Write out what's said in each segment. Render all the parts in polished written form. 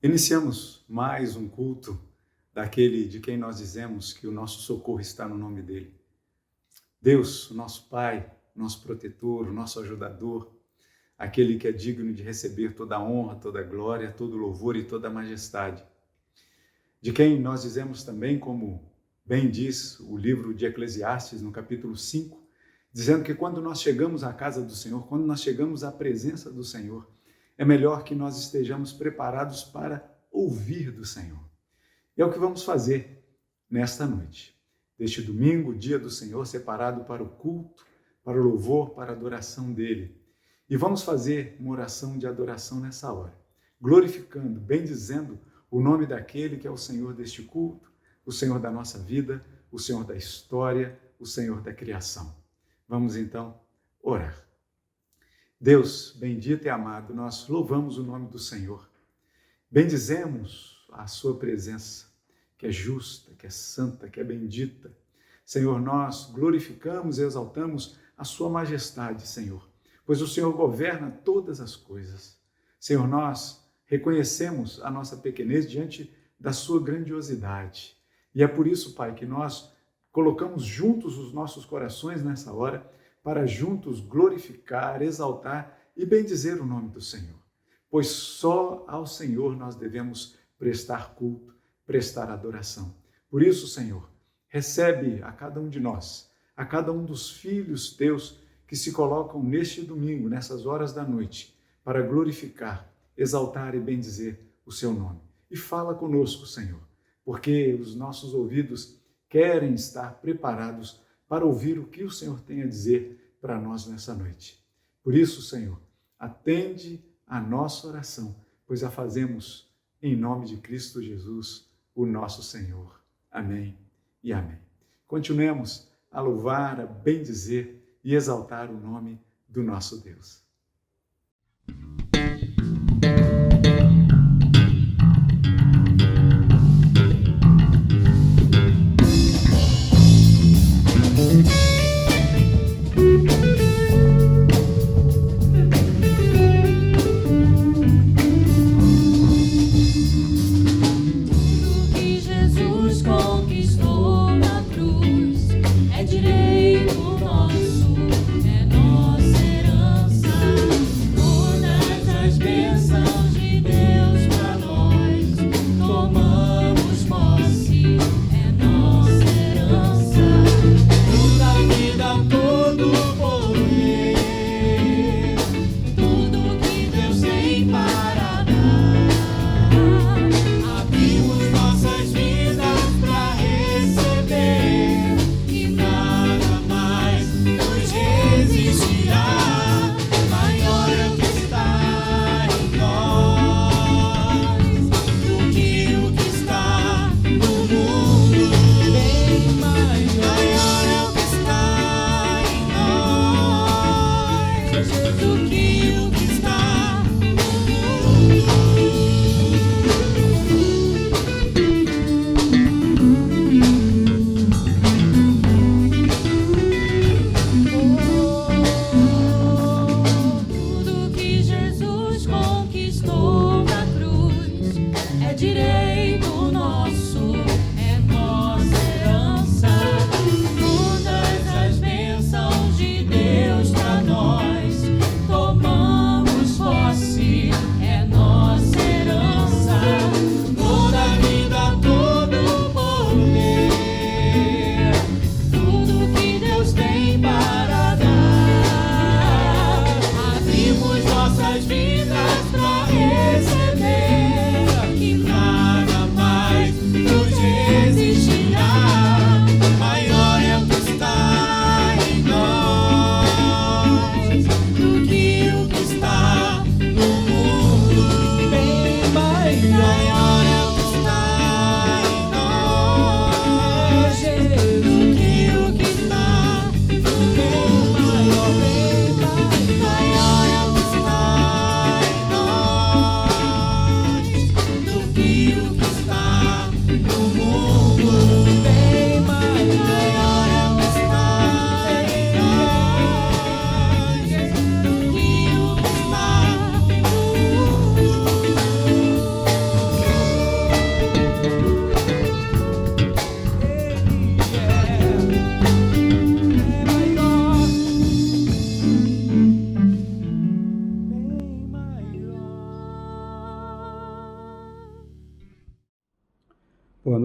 Iniciamos mais um culto daquele de quem nós dizemos que o nosso socorro está no nome dele. Deus, o nosso Pai, nosso protetor, o nosso ajudador, aquele que é digno de receber toda a honra, toda a glória, todo o louvor e toda a majestade. De quem nós dizemos também, como bem diz o livro de Eclesiastes, no capítulo 5, dizendo que quando nós chegamos à casa do Senhor, quando nós chegamos à presença do Senhor, é melhor que nós estejamos preparados para ouvir do Senhor. E é o que vamos fazer nesta noite, deste domingo, dia do Senhor, separado para o culto, para o louvor, para a adoração dele. E vamos fazer uma oração de adoração nessa hora, glorificando, bendizendo o nome daquele que é o Senhor deste culto, o Senhor da nossa vida, o Senhor da história, o Senhor da criação. Vamos então orar. Deus, bendito e amado, nós louvamos o nome do Senhor. Bendizemos a sua presença, que é justa, que é santa, que é bendita. Senhor, nós glorificamos e exaltamos a sua majestade, Senhor, pois o Senhor governa todas as coisas. Senhor, nós reconhecemos a nossa pequenez diante da sua grandiosidade. E é por isso, Pai, que nós colocamos juntos os nossos corações nessa hora, para juntos glorificar, exaltar e bendizer o nome do Senhor. Pois só ao Senhor nós devemos prestar culto, prestar adoração. Por isso, Senhor, recebe a cada um de nós, a cada um dos filhos teus que se colocam neste domingo, nessas horas da noite, para glorificar, exaltar e bendizer o seu nome. E fala conosco, Senhor, porque os nossos ouvidos querem estar preparados para ouvir o que o Senhor tem a dizer para nós nessa noite. Por isso, Senhor, atende a nossa oração, pois a fazemos em nome de Cristo Jesus, o nosso Senhor. Amém e amém. Continuemos a louvar, a bendizer e exaltar o nome do nosso Deus. Direito nosso, é nossa herança, todas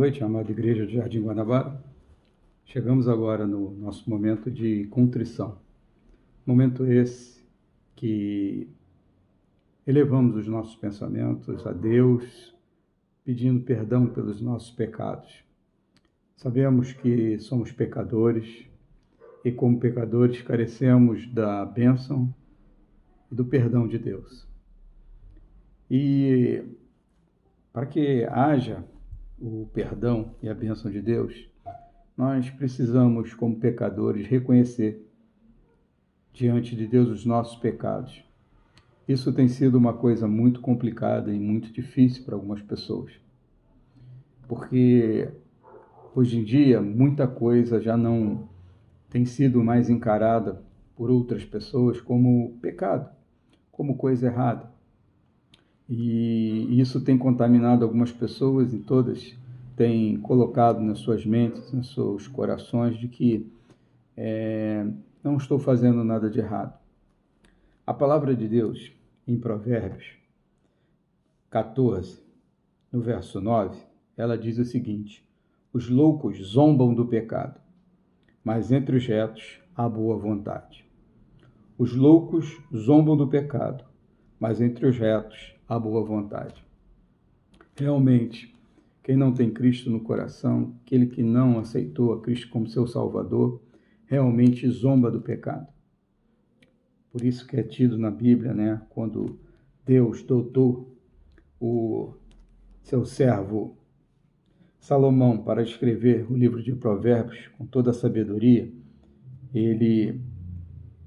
noite, amada Igreja de Jardim Guanabara. Chegamos agora no nosso momento de contrição. Momento esse que elevamos os nossos pensamentos a Deus, pedindo perdão pelos nossos pecados. Sabemos que somos pecadores e, como pecadores, carecemos da bênção e do perdão de Deus. E para que haja o perdão e a bênção de Deus, nós precisamos, como pecadores, reconhecer diante de Deus os nossos pecados. Isso tem sido uma coisa muito complicada e muito difícil para algumas pessoas, porque hoje em dia muita coisa já não tem sido mais encarada por outras pessoas como pecado, como coisa errada. E isso tem contaminado algumas pessoas e todas têm colocado nas suas mentes, nos seus corações, de que não estou fazendo nada de errado. A palavra de Deus, em Provérbios 14, no verso 9, ela diz o seguinte: os loucos zombam do pecado, mas entre os retos há boa vontade. Os loucos zombam do pecado, mas entre os retos há boa vontade. Realmente, quem não tem Cristo no coração, aquele que não aceitou a Cristo como seu Salvador, realmente zomba do pecado. Por isso que é tido na Bíblia, quando Deus dotou o seu servo Salomão para escrever o livro de Provérbios com toda a sabedoria, ele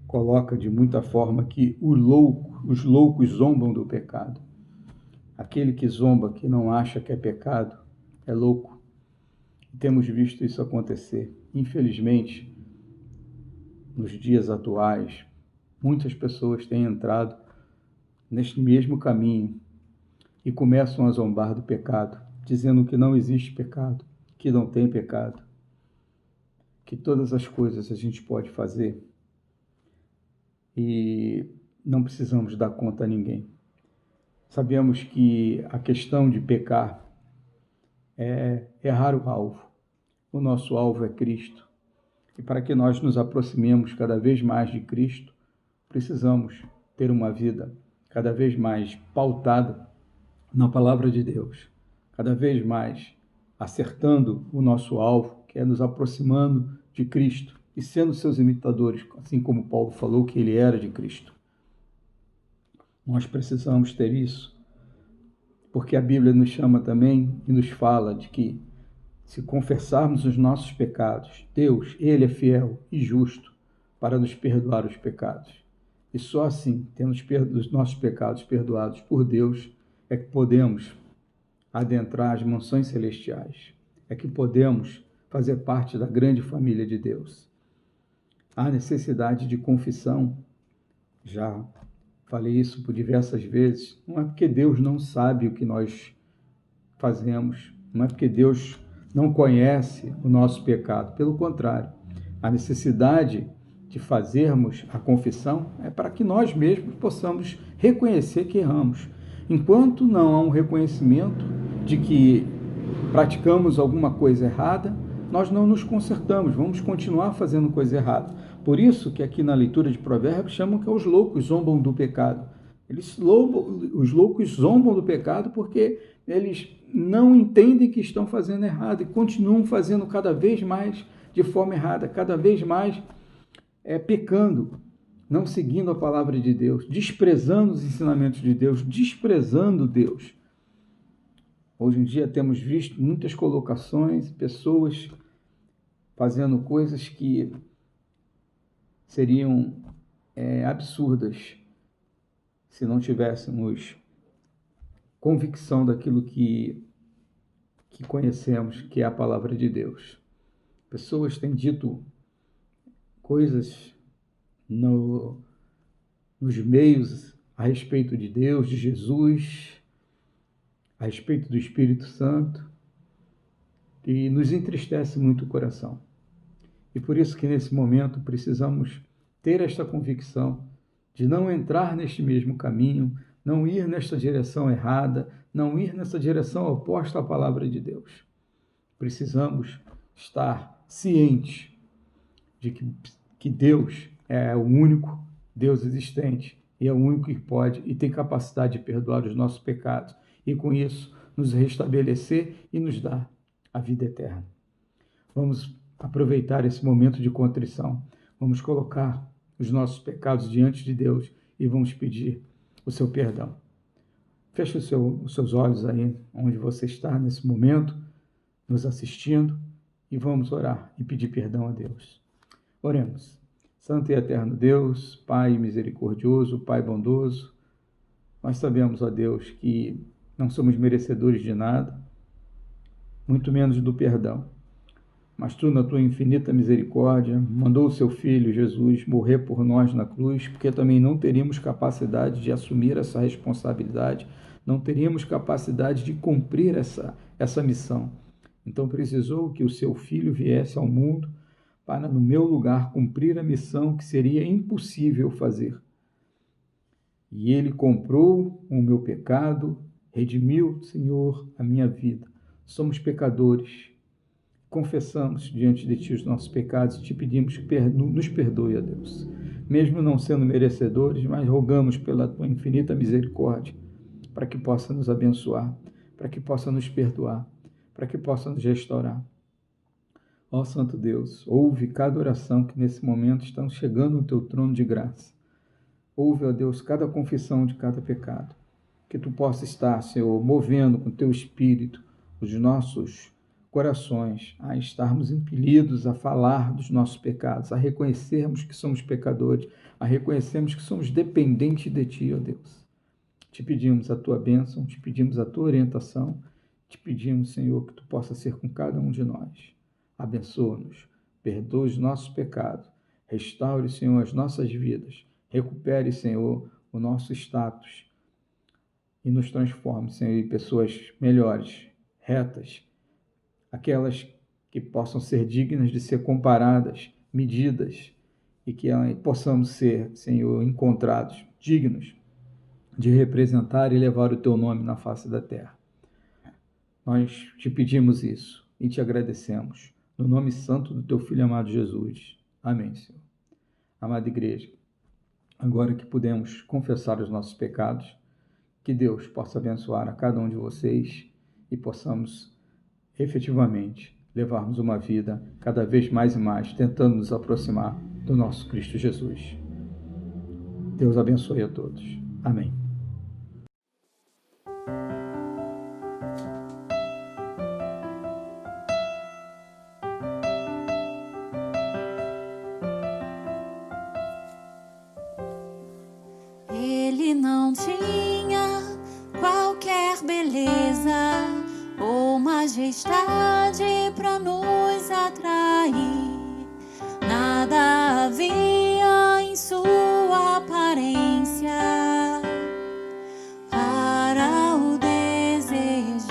coloca de muita forma que os loucos zombam do pecado. Aquele que zomba, que não acha que é pecado, é louco. E temos visto isso acontecer. Infelizmente, nos dias atuais, muitas pessoas têm entrado neste mesmo caminho e começam a zombar do pecado, dizendo que não existe pecado, que não tem pecado, que todas as coisas a gente pode fazer e não precisamos dar conta a ninguém. Sabemos que a questão de pecar é errar o alvo. O nosso alvo é Cristo. E para que nós nos aproximemos cada vez mais de Cristo, precisamos ter uma vida cada vez mais pautada na palavra de Deus, cada vez mais acertando o nosso alvo, que é nos aproximando de Cristo e sendo seus imitadores, assim como Paulo falou que ele era de Cristo. Nós precisamos ter isso, porque a Bíblia nos chama também e nos fala de que, se confessarmos os nossos pecados, Deus, Ele é fiel e justo para nos perdoar os pecados. E só assim, tendo os nossos pecados perdoados por Deus, é que podemos adentrar as mansões celestiais, é que podemos fazer parte da grande família de Deus. Há necessidade de confissão, já falei isso por diversas vezes. Não é porque Deus não sabe o que nós fazemos, não é porque Deus não conhece o nosso pecado. Pelo contrário, a necessidade de fazermos a confissão é para que nós mesmos possamos reconhecer que erramos. Enquanto não há um reconhecimento de que praticamos alguma coisa errada, nós não nos consertamos, vamos continuar fazendo coisa errada. Por isso que aqui na leitura de Provérbios chamam que os loucos zombam do pecado. Os loucos zombam do pecado porque eles não entendem que estão fazendo errado e continuam fazendo cada vez mais de forma errada, cada vez mais pecando, não seguindo a palavra de Deus, desprezando os ensinamentos de Deus, desprezando Deus. Hoje em dia temos visto muitas colocações, pessoas fazendo coisas que seriam absurdas se não tivéssemos convicção daquilo que conhecemos, que é a palavra de Deus. Pessoas têm dito coisas nos meios a respeito de Deus, de Jesus, a respeito do Espírito Santo, e nos entristece muito o coração. E por isso que nesse momento precisamos ter esta convicção de não entrar neste mesmo caminho, não ir nesta direção errada, não ir nessa direção oposta à palavra de Deus. Precisamos estar cientes de que Deus é o único Deus existente e é o único que pode e tem capacidade de perdoar os nossos pecados e, com isso, nos restabelecer e nos dar a vida eterna. Vamos aproveitar esse momento de contrição. Vamos colocar os nossos pecados diante de Deus e vamos pedir o seu perdão. Feche os seus olhos aí, onde você está nesse momento, nos assistindo, e vamos orar e pedir perdão a Deus. Oremos. Santo e eterno Deus, Pai misericordioso, Pai bondoso, nós sabemos, ó Deus, que não somos merecedores de nada, muito menos do perdão. Mas Tu, na Tua infinita misericórdia, mandou o Seu Filho, Jesus, morrer por nós na cruz, porque também não teríamos capacidade de assumir essa responsabilidade, não teríamos capacidade de cumprir essa missão. Então precisou que o Seu Filho viesse ao mundo para, no meu lugar, cumprir a missão que seria impossível fazer. E Ele comprou o meu pecado, redimiu, Senhor, a minha vida. Somos pecadores. Confessamos diante de Ti os nossos pecados e Te pedimos que nos perdoe, ó Deus. Mesmo não sendo merecedores, mas rogamos pela Tua infinita misericórdia, para que possa nos abençoar, para que possa nos perdoar, para que possa nos restaurar. Ó Santo Deus, ouve cada oração que nesse momento estão chegando no Teu trono de graça. Ouve, ó Deus, cada confissão de cada pecado. Que Tu possa estar, Senhor, movendo com Teu Espírito os nossos corações, a estarmos impelidos a falar dos nossos pecados, a reconhecermos que somos pecadores, a reconhecermos que somos dependentes de Ti, ó Deus. Te pedimos a Tua bênção, te pedimos a Tua orientação, te pedimos, Senhor, que Tu possa ser com cada um de nós. Abençoa-nos, perdoa os nossos pecados, restaure, Senhor, as nossas vidas, recupere, Senhor, o nosso status e nos transforme, Senhor, em pessoas melhores, retas, aquelas que possam ser dignas de ser comparadas, medidas, e que possamos ser, Senhor, encontrados dignos de representar e levar o Teu nome na face da terra. Nós te pedimos isso e te agradecemos, no nome santo do Teu Filho amado Jesus. Amém, Senhor. Amada igreja, agora que podemos confessar os nossos pecados, que Deus possa abençoar a cada um de vocês e possamos efetivamente levarmos uma vida cada vez mais e mais, tentando nos aproximar do nosso Cristo Jesus. Deus abençoe a todos. Amém. Ele não tinha qualquer beleza ou majestade para nos atrair. Nada havia em sua aparência para o desejarmos.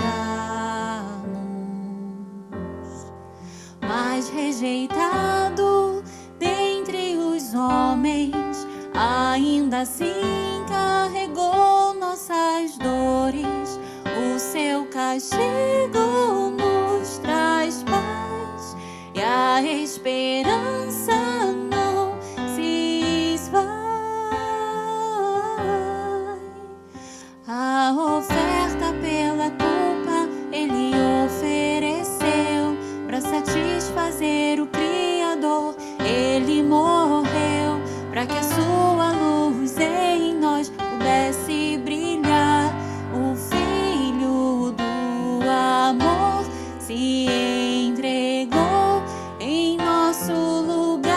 Mas rejeitado dentre os homens, ainda assim carregou nossas dores. O seu castigo nos traz paz e a esperança não se esvai. A oferta pela culpa Ele ofereceu para satisfazer o Criador. Ele morreu para que a sua luz em nós pudesse brilhar. O Filho do amor se entregou em nosso lugar.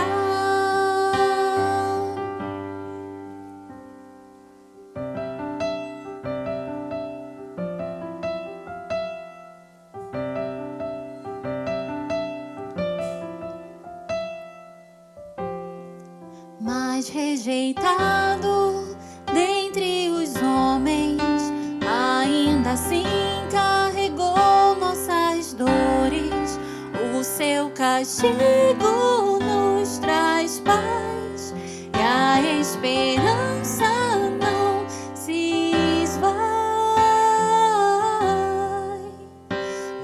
Mas rejeitado dentre os homens, ainda assim carregou nossas dores. O seu castigo nos traz paz e a esperança não se esvai.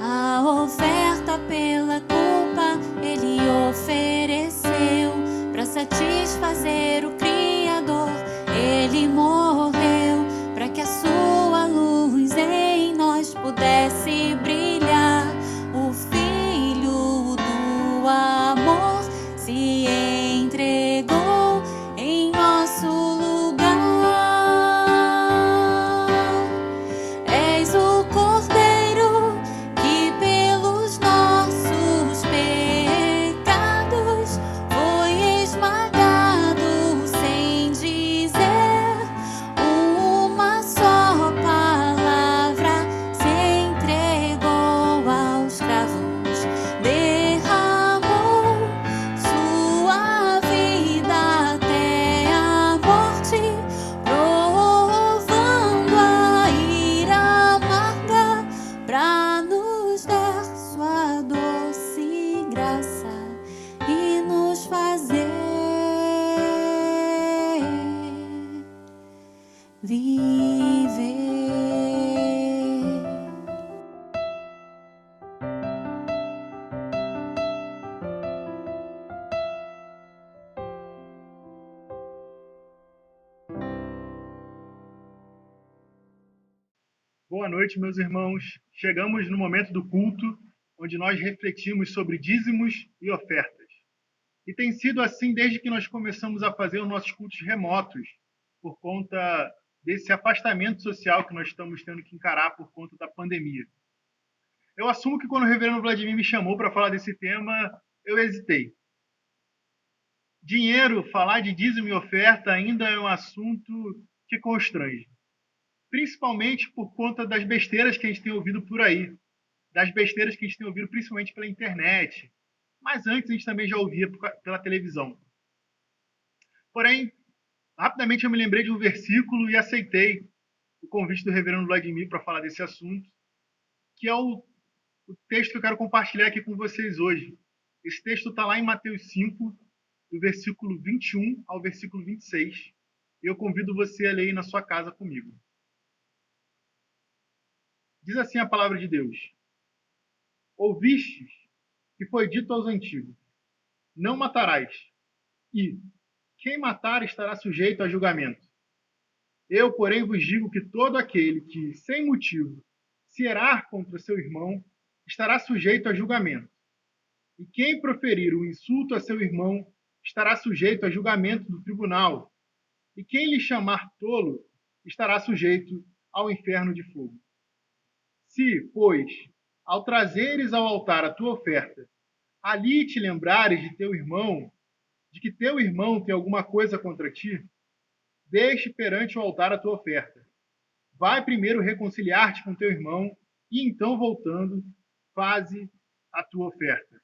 A oferta se entregou em nosso lugar. És o Cordeiro que pelos nossos pecados foi esmagado sem dizer uma só palavra, se entregou aos cravos, derramou sua vida até a morte, provando a ira amarga pra nos dar sua doce graça e nos fazer viver. Boa noite, meus irmãos. Chegamos no momento do culto, onde nós refletimos sobre dízimos e ofertas. E tem sido assim desde que nós começamos a fazer os nossos cultos remotos, por conta desse afastamento social que nós estamos tendo que encarar por conta da pandemia. Eu assumo que quando o reverendo Vladimir me chamou para falar desse tema, eu hesitei. Dinheiro, falar de dízimo e oferta ainda é um assunto que constrange. Principalmente por conta das besteiras que a gente tem ouvido por aí, das besteiras que a gente tem ouvido principalmente pela internet, mas antes a gente também já ouvia pela televisão. Porém, rapidamente eu me lembrei de um versículo e aceitei o convite do reverendo Vladimir para falar desse assunto, que é o texto que eu quero compartilhar aqui com vocês hoje. Esse texto está lá em Mateus 5, do versículo 21 ao versículo 26, e eu convido você a ler aí na sua casa comigo. Diz assim a palavra de Deus: ouvistes que foi dito aos antigos: não matarás, e quem matar estará sujeito a julgamento. Eu, porém, vos digo que todo aquele que, sem motivo, se irar contra seu irmão, estará sujeito a julgamento. E quem proferir um insulto a seu irmão, estará sujeito a julgamento do tribunal. E quem lhe chamar tolo, estará sujeito ao inferno de fogo. Se, pois, ao trazeres ao altar a tua oferta, ali te lembrares de que teu irmão tem alguma coisa contra ti, deixe perante o altar a tua oferta. Vai primeiro reconciliar-te com teu irmão, e então, voltando, faze a tua oferta.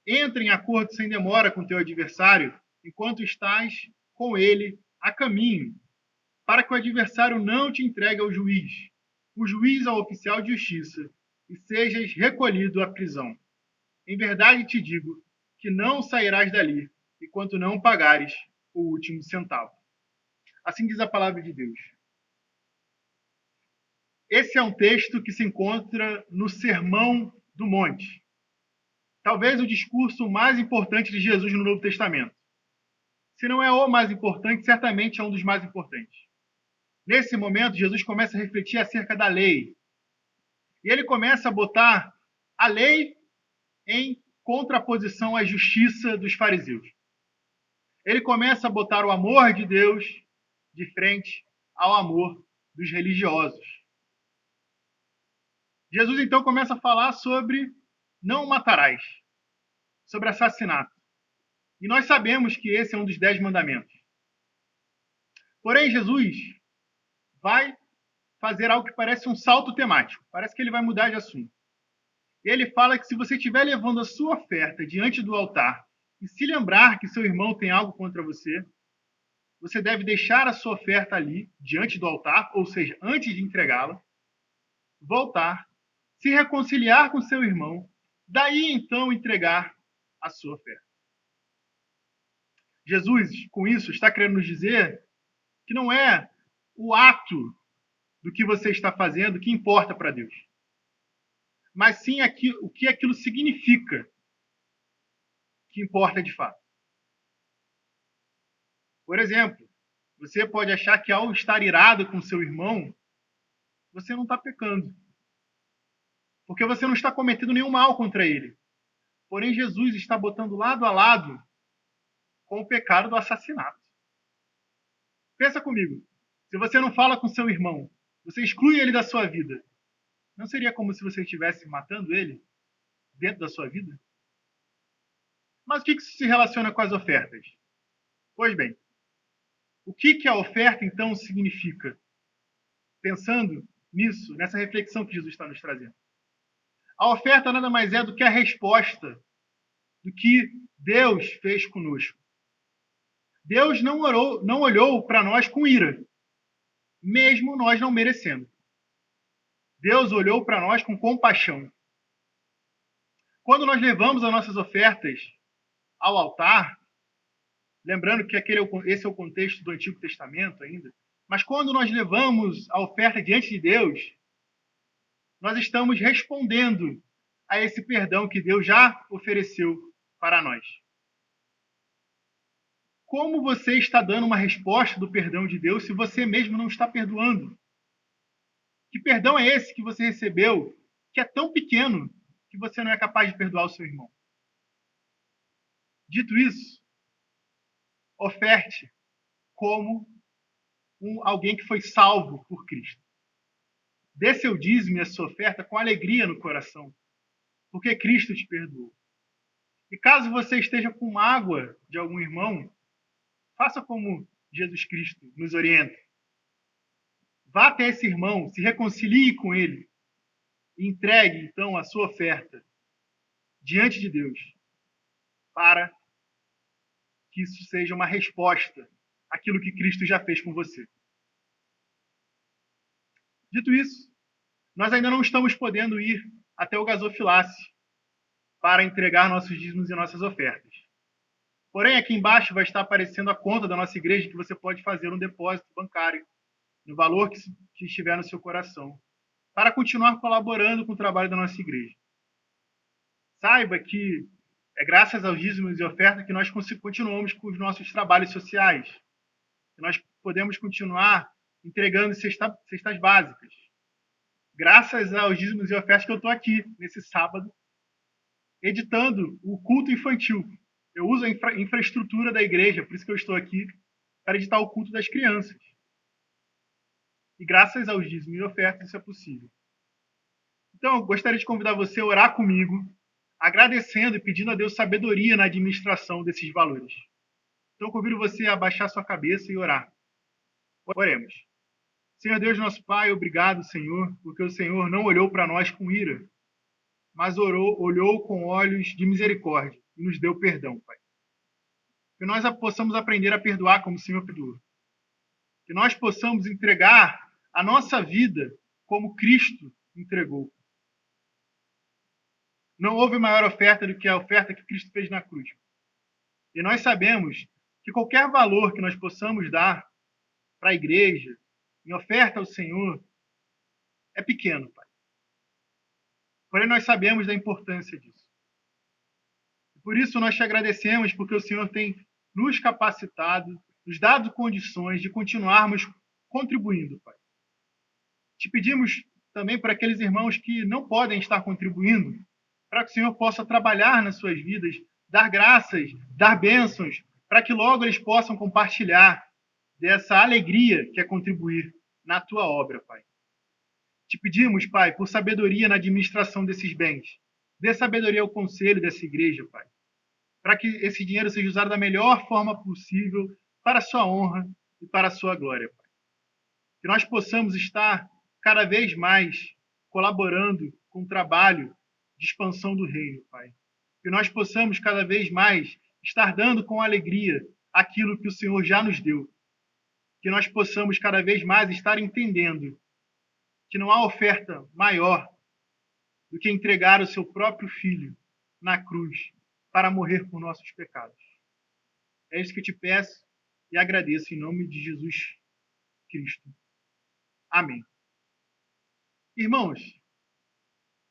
Entra em acordo sem demora com teu adversário, enquanto estás com ele a caminho, para que o adversário não te entregue ao juiz, o juiz ao oficial de justiça, e sejas recolhido à prisão. Em verdade te digo que não sairás dali, enquanto não pagares o último centavo. Assim diz a palavra de Deus. Esse é um texto que se encontra no Sermão do Monte. Talvez o discurso mais importante de Jesus no Novo Testamento. Se não é o mais importante, certamente é um dos mais importantes. Nesse momento, Jesus começa a refletir acerca da lei. E ele começa a botar a lei em contraposição à justiça dos fariseus. Ele começa a botar o amor de Deus de frente ao amor dos religiosos. Jesus, então, começa a falar sobre não matarás, sobre assassinato. E nós sabemos que esse é um dos 10 mandamentos. Porém, Jesus vai fazer algo que parece um salto temático. Parece que ele vai mudar de assunto. E ele fala que se você estiver levando a sua oferta diante do altar e se lembrar que seu irmão tem algo contra você, você deve deixar a sua oferta ali, diante do altar, ou seja, antes de entregá-la, voltar, se reconciliar com seu irmão, daí então entregar a sua oferta. Jesus, com isso, está querendo nos dizer que não é o ato do que você está fazendo que importa para Deus, mas sim o que aquilo significa que importa de fato. Por exemplo, você pode achar que ao estar irado com seu irmão, você não está pecando, porque você não está cometendo nenhum mal contra ele. Porém, Jesus está botando lado a lado com o pecado do assassinato. Pensa comigo. Se você não fala com seu irmão, você exclui ele da sua vida, não seria como se você estivesse matando ele dentro da sua vida? Mas o que isso se relaciona com as ofertas? Pois bem, o que a oferta então significa? Pensando nisso, nessa reflexão que Jesus está nos trazendo. A oferta nada mais é do que a resposta do que Deus fez conosco. Deus não olhou para nós com ira, mesmo nós não merecendo. Deus olhou para nós com compaixão. Quando nós levamos as nossas ofertas ao altar, lembrando que esse é o contexto do Antigo Testamento ainda, mas quando nós levamos a oferta diante de Deus, nós estamos respondendo a esse perdão que Deus já ofereceu para nós. Como você está dando uma resposta do perdão de Deus se você mesmo não está perdoando? Que perdão é esse que você recebeu, que é tão pequeno que você não é capaz de perdoar o seu irmão? Dito isso, oferte como alguém que foi salvo por Cristo. Dê seu dízimo e a sua oferta com alegria no coração, porque Cristo te perdoou. E caso você esteja com mágoa de algum irmão, faça como Jesus Cristo nos orienta. Vá até esse irmão, se reconcilie com ele e entregue, então, a sua oferta diante de Deus para que isso seja uma resposta àquilo que Cristo já fez com você. Dito isso, nós ainda não estamos podendo ir até o gasofilácio para entregar nossos dízimos e nossas ofertas. Porém, aqui embaixo vai estar aparecendo a conta da nossa igreja que você pode fazer um depósito bancário no valor que estiver no seu coração, para continuar colaborando com o trabalho da nossa igreja. Saiba que é graças aos dízimos e ofertas que nós continuamos com os nossos trabalhos sociais, que nós podemos continuar entregando cestas básicas. Graças aos dízimos e ofertas que eu estou aqui, nesse sábado, editando o culto infantil. Eu uso a infraestrutura da igreja, por isso que eu estou aqui, para editar o culto das crianças. E graças aos dízimos e ofertas isso é possível. Então, eu gostaria de convidar você a orar comigo, agradecendo e pedindo a Deus sabedoria na administração desses valores. Então, eu convido você a abaixar sua cabeça e orar. Oremos. Senhor Deus, nosso Pai, obrigado, Senhor, porque o Senhor não olhou para nós com ira, mas olhou com olhos de misericórdia e nos deu perdão, Pai. Que nós possamos aprender a perdoar como o Senhor perdoou. Que nós possamos entregar a nossa vida como Cristo entregou. Não houve maior oferta do que a oferta que Cristo fez na cruz. E nós sabemos que qualquer valor que nós possamos dar para a igreja, em oferta ao Senhor, é pequeno, Pai. Porém, nós sabemos da importância disso. E por isso, nós te agradecemos, porque o Senhor tem nos capacitado, nos dado condições de continuarmos contribuindo, Pai. Te pedimos também para aqueles irmãos que não podem estar contribuindo, para que o Senhor possa trabalhar nas suas vidas, dar graças, dar bênçãos, para que logo eles possam compartilhar dessa alegria que é contribuir na tua obra, Pai. Te pedimos, Pai, por sabedoria na administração desses bens. Dê sabedoria ao conselho dessa igreja, Pai, para que esse dinheiro seja usado da melhor forma possível para a sua honra e para a sua glória, Pai. Que nós possamos estar cada vez mais colaborando com o trabalho de expansão do reino, Pai. Que nós possamos cada vez mais estar dando com alegria aquilo que o Senhor já nos deu. Que nós possamos cada vez mais estar entendendo que não há oferta maior do que entregar o seu próprio Filho na cruz para morrer por nossos pecados. É isso que eu te peço e agradeço em nome de Jesus Cristo. Amém. Irmãos,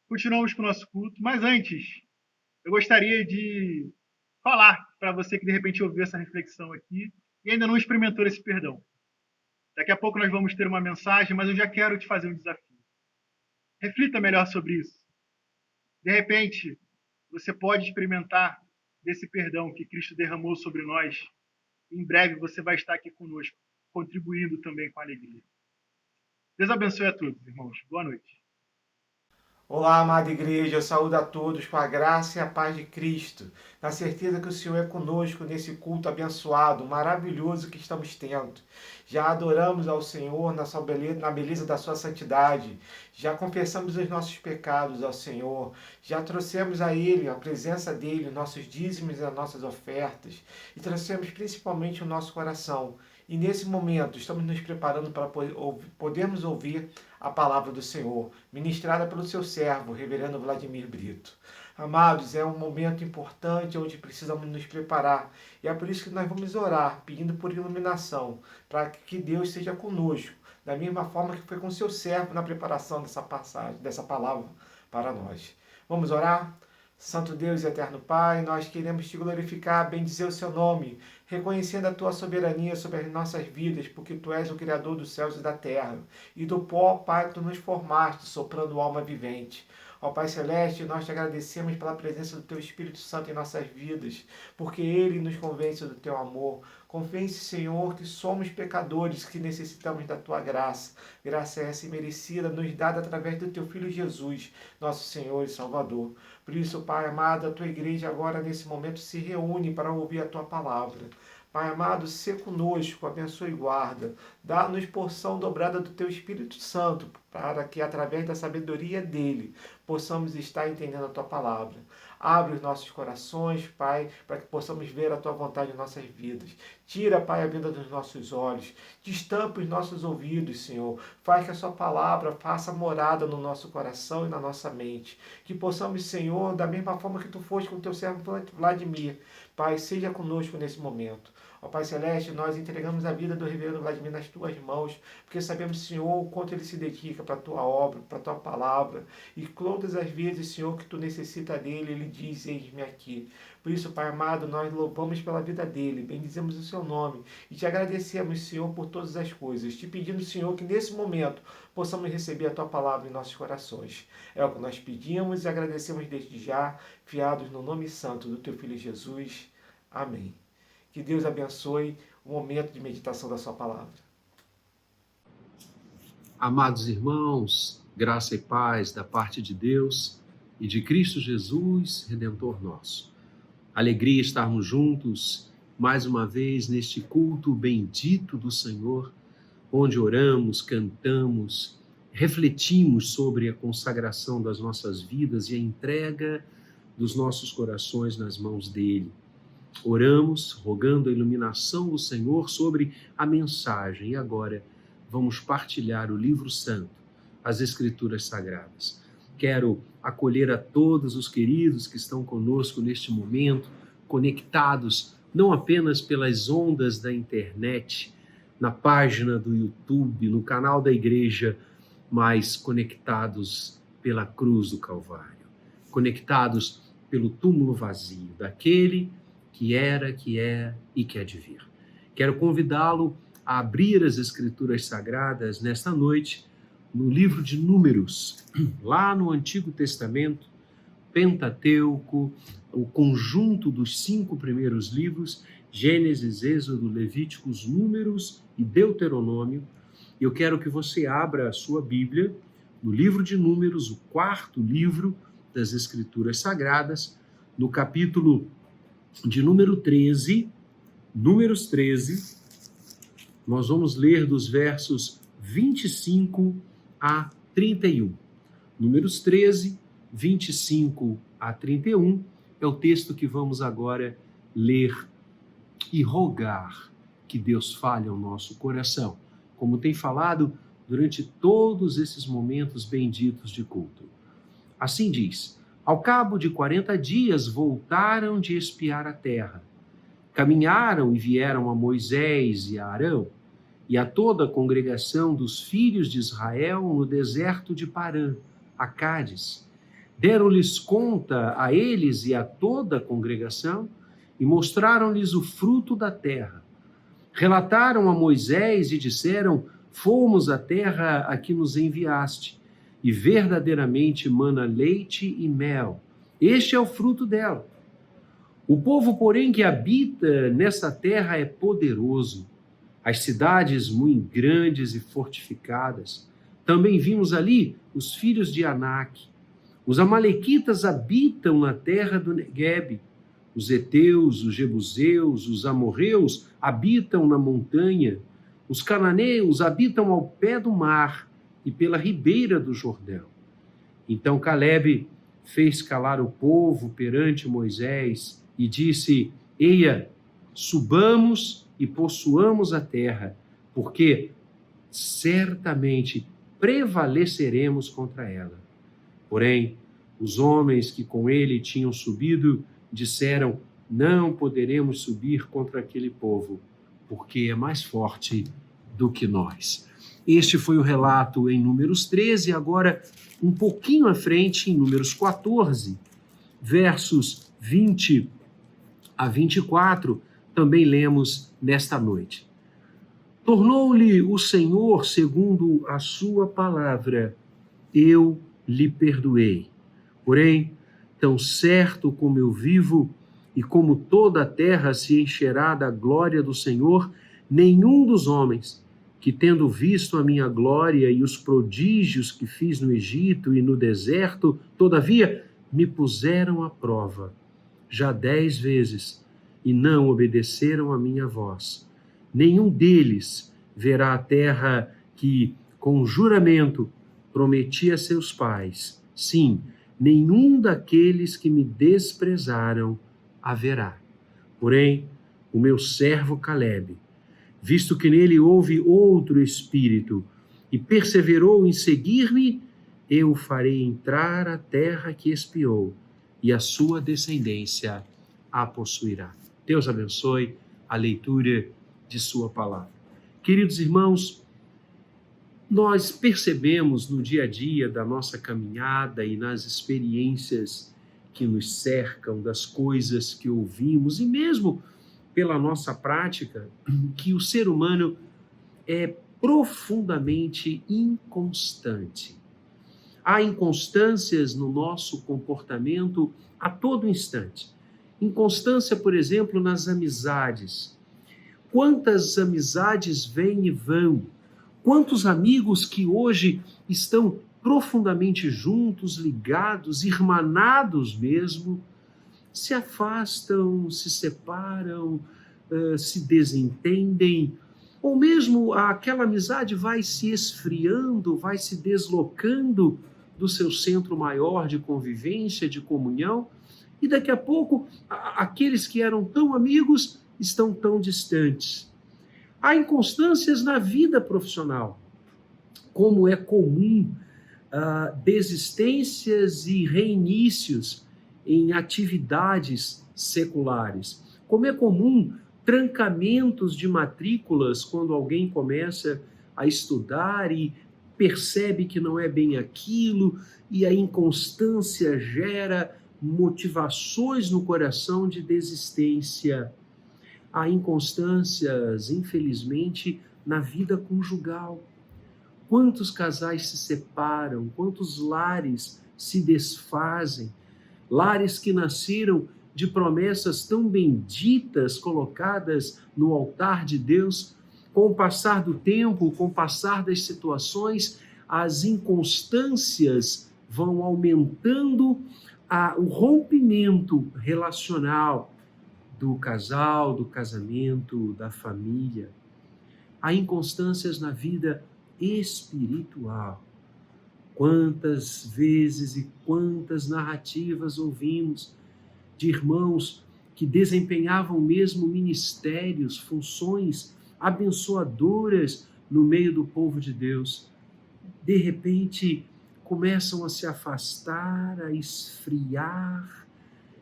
continuamos com o nosso culto, mas antes, eu gostaria de falar para você que de repente ouviu essa reflexão aqui e ainda não experimentou esse perdão. Daqui a pouco nós vamos ter uma mensagem, mas eu já quero te fazer um desafio. Reflita melhor sobre isso. De repente, você pode experimentar desse perdão que Cristo derramou sobre nós, em breve você vai estar aqui conosco, contribuindo também com alegria. Deus abençoe a todos, irmãos. Boa noite. Olá, amada igreja, eu saúdo a todos com a graça e a paz de Cristo, na certeza que o Senhor é conosco nesse culto abençoado, maravilhoso que estamos tendo. Já adoramos ao Senhor na beleza da sua santidade, já confessamos os nossos pecados ao Senhor, já trouxemos a Ele, a presença dEle, nossos dízimos e as nossas ofertas, e trouxemos principalmente o nosso coração. E nesse momento estamos nos preparando para podermos ouvir a palavra do Senhor, ministrada pelo seu servo, reverendo Vladimir Brito. Amados, é um momento importante onde precisamos nos preparar. E é por isso que nós vamos orar, pedindo por iluminação, para que Deus seja conosco, da mesma forma que foi com seu servo na preparação dessa passagem, dessa palavra para nós. Vamos orar? Santo Deus e eterno Pai, nós queremos te glorificar, bendizer o seu nome, reconhecendo a tua soberania sobre as nossas vidas, porque tu és o Criador dos céus e da terra. E do pó, Pai, tu nos formaste, soprando alma vivente. Ó Pai Celeste, nós te agradecemos pela presença do Teu Espírito Santo em nossas vidas, porque Ele nos convence do Teu amor. Convence, Senhor, que somos pecadores, que necessitamos da Tua graça. Graça essa imerecida, nos dada através do Teu Filho Jesus, nosso Senhor e Salvador. Por isso, Pai amado, a Tua igreja agora, nesse momento, se reúne para ouvir a Tua palavra. Pai amado, sê conosco, abençoe e guarda. Dá-nos porção dobrada do Teu Espírito Santo, para que, através da sabedoria dEle, possamos estar entendendo a Tua palavra. Abre os nossos corações, Pai, para que possamos ver a Tua vontade em nossas vidas. Tira, Pai, a venda dos nossos olhos. Destampa os nossos ouvidos, Senhor. Faz que a Sua palavra faça morada no nosso coração e na nossa mente. Que possamos, Senhor, da mesma forma que Tu foste com o Teu servo Vladimir, Pai, seja conosco nesse momento. Ó Pai Celeste, nós entregamos a vida do reverendo Vladimir nas Tuas mãos, porque sabemos, Senhor, o quanto ele se dedica para a Tua obra, para a Tua palavra. E todas as vezes, Senhor, que Tu necessita dele, ele diz, eis-me aqui. Por isso, Pai amado, nós louvamos pela vida dele, bendizemos o Seu nome e Te agradecemos, Senhor, por todas as coisas. Te pedindo, Senhor, que nesse momento possamos receber a Tua palavra em nossos corações. É o que nós pedimos e agradecemos desde já, fiados no nome santo do Teu Filho Jesus. Amém. Que Deus abençoe o momento de meditação da Sua palavra. Amados irmãos, graça e paz da parte de Deus e de Cristo Jesus, Redentor nosso. Alegria estarmos juntos mais uma vez neste culto bendito do Senhor, onde oramos, cantamos, refletimos sobre a consagração das nossas vidas e a entrega dos nossos corações nas mãos dele. Oramos, rogando a iluminação do Senhor sobre a mensagem. E agora vamos partilhar o livro santo, as Escrituras Sagradas. Quero acolher a todos os queridos que estão conosco neste momento, conectados não apenas pelas ondas da internet, na página do YouTube, no canal da igreja, mas conectados pela cruz do Calvário, conectados pelo túmulo vazio daquele que era, que é e que há de vir. Quero convidá-lo a abrir as Escrituras Sagradas nesta noite, no livro de Números, lá no Antigo Testamento, Pentateuco, o conjunto dos 5 primeiros livros, Gênesis, Êxodo, Levíticos, Números e Deuteronômio. Eu quero que você abra a sua Bíblia no livro de Números, o 4º livro das Escrituras Sagradas, no capítulo de número 13, Números 13, nós vamos ler dos versos 25 a 31. Números 13, 25 a 31 é o texto que vamos agora ler e rogar que Deus fale ao nosso coração, como tem falado durante todos esses momentos benditos de culto. Assim diz: ao cabo de 40 dias voltaram de espiar a terra. Caminharam e vieram a Moisés e a Arão e a toda a congregação dos filhos de Israel no deserto de Parã, a Cádiz. Deram-lhes conta a eles e a toda a congregação e mostraram-lhes o fruto da terra. Relataram a Moisés e disseram: fomos à terra a que nos enviaste, e verdadeiramente mana leite e mel. Este é o fruto dela. O povo, porém, que habita nessa terra é poderoso. As cidades muito grandes e fortificadas. Também vimos ali os filhos de Anak. Os amalequitas habitam na terra do Neguebe. Os heteus, os jebuseus, os amorreus habitam na montanha. Os cananeus habitam ao pé do mar e pela ribeira do Jordão. Então Calebe fez calar o povo perante Moisés e disse: Eia, subamos e possuamos a terra, porque certamente prevaleceremos contra ela. Porém, os homens que com ele tinham subido disseram: não poderemos subir contra aquele povo, porque é mais forte do que nós. Este foi o relato em Números 13, agora um pouquinho à frente, em Números 14, versos 20 a 24, também lemos nesta noite. Tornou-lhe o Senhor segundo a sua palavra, eu lhe perdoei. Porém, tão certo como eu vivo e como toda a terra se encherá da glória do Senhor, nenhum dos homens que, tendo visto a minha glória e os prodígios que fiz no Egito e no deserto, todavia me puseram à prova, já 10 vezes, e não obedeceram a minha voz. Nenhum deles verá a terra que, com juramento, prometi a seus pais. Sim, nenhum daqueles que me desprezaram haverá. Porém, o meu servo Calebe, visto que nele houve outro espírito e perseverou em seguir-me, eu o farei entrar a terra que espiou, e a sua descendência a possuirá. Deus abençoe a leitura de sua palavra. Queridos irmãos, nós percebemos no dia a dia da nossa caminhada e nas experiências que nos cercam, das coisas que ouvimos e mesmo pela nossa prática, que o ser humano é profundamente inconstante. Há inconstâncias no nosso comportamento a todo instante. Inconstância, por exemplo, nas amizades. Quantas amizades vêm e vão? Quantos amigos que hoje estão profundamente juntos, ligados, irmanados mesmo, se afastam, se separam, se desentendem, ou mesmo aquela amizade vai se esfriando, vai se deslocando do seu centro maior de convivência, de comunhão, e daqui a pouco aqueles que eram tão amigos estão tão distantes. Há inconstâncias na vida profissional, como é comum desistências e reinícios em atividades seculares, como é comum trancamentos de matrículas quando alguém começa a estudar e percebe que não é bem aquilo, e a inconstância gera motivações no coração de desistência. Há inconstâncias, infelizmente, na vida conjugal. Quantos casais se separam, quantos lares se desfazem, lares que nasceram de promessas tão benditas colocadas no altar de Deus. Com o passar do tempo, com o passar das situações, as inconstâncias vão aumentando o rompimento relacional do casal, do casamento, da família. Há inconstâncias na vida espiritual. Quantas vezes e quantas narrativas ouvimos de irmãos que desempenhavam mesmo ministérios, funções abençoadoras no meio do povo de Deus. De repente, começam a se afastar, a esfriar,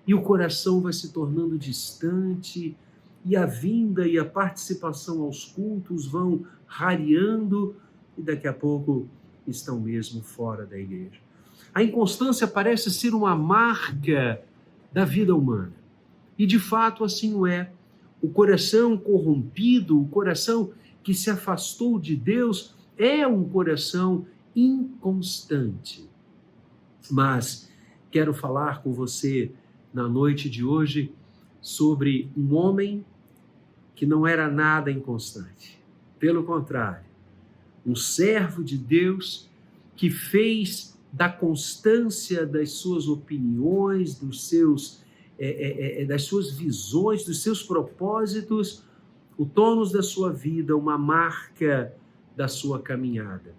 e o coração vai se tornando distante, e a vinda e a participação aos cultos vão rareando, e daqui a pouco estão mesmo fora da igreja. A inconstância parece ser uma marca da vida humana. E de fato assim o é. O coração corrompido, o coração que se afastou de Deus, é um coração inconstante. Mas quero falar com você na noite de hoje sobre um homem que não era nada inconstante. Pelo contrário, um servo de Deus que fez da constância das suas opiniões, das suas visões, dos seus propósitos, o tônus da sua vida, uma marca da sua caminhada.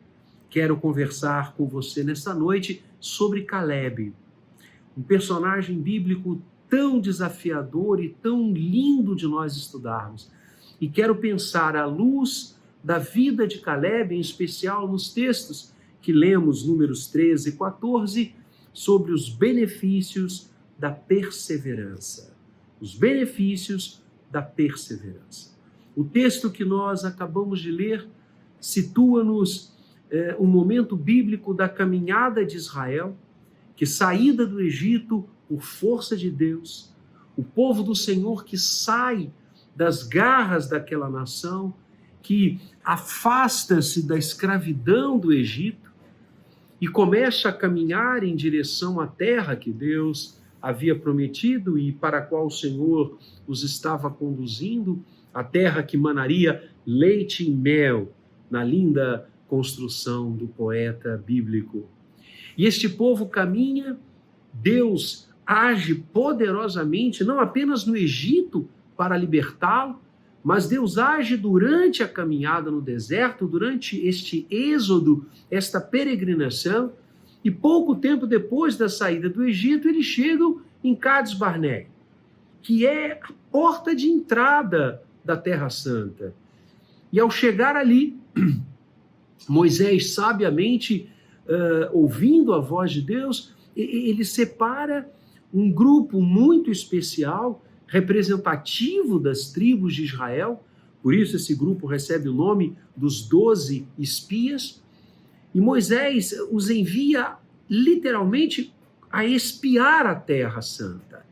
Quero conversar com você nesta noite sobre Calebe, um personagem bíblico tão desafiador e tão lindo de nós estudarmos. E quero pensar à luz da vida de Calebe, em especial nos textos que lemos, números 13 e 14, sobre os benefícios da perseverança. Os benefícios da perseverança. O texto que nós acabamos de ler situa-nos um momento bíblico da caminhada de Israel, que saída do Egito por força de Deus, o povo do Senhor que sai das garras daquela nação, que afasta-se da escravidão do Egito e começa a caminhar em direção à terra que Deus havia prometido e para a qual o Senhor os estava conduzindo, a terra que manaria leite e mel, na linda construção do poeta bíblico. E este povo caminha, Deus age poderosamente, não apenas no Egito para libertá-lo, mas Deus age durante a caminhada no deserto, durante este êxodo, esta peregrinação, e pouco tempo depois da saída do Egito, eles chegam em Cades Barnea, que é a porta de entrada da Terra Santa. E ao chegar ali, Moisés, sabiamente, ouvindo a voz de Deus, ele separa um grupo muito especial, representativo das tribos de Israel, por isso esse grupo recebe o nome dos 12 espias, e Moisés os envia literalmente a espiar a Terra Santa,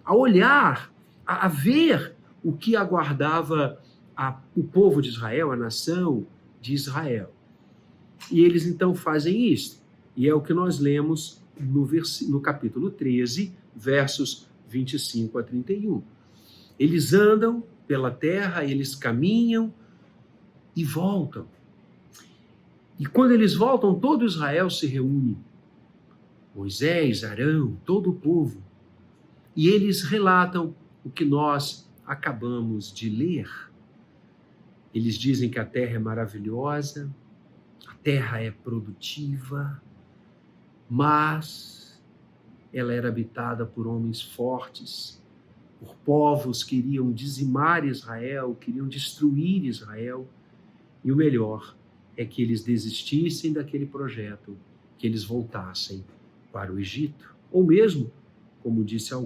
a olhar, a ver o que aguardava o povo de Israel, a nação de Israel. E eles então fazem isso, e é o que nós lemos no capítulo 13, versos 25 a 31. Eles andam pela terra, eles caminham e voltam. E quando eles voltam, todo Israel se reúne. Moisés, Arão, todo o povo. E eles relatam o que nós acabamos de ler. Eles dizem que a terra é maravilhosa, a terra é produtiva, mas ela era habitada por homens fortes, por povos que queriam dizimar Israel, queriam destruir Israel. E o melhor é que eles desistissem daquele projeto, que eles voltassem para o Egito. Ou mesmo, como disseram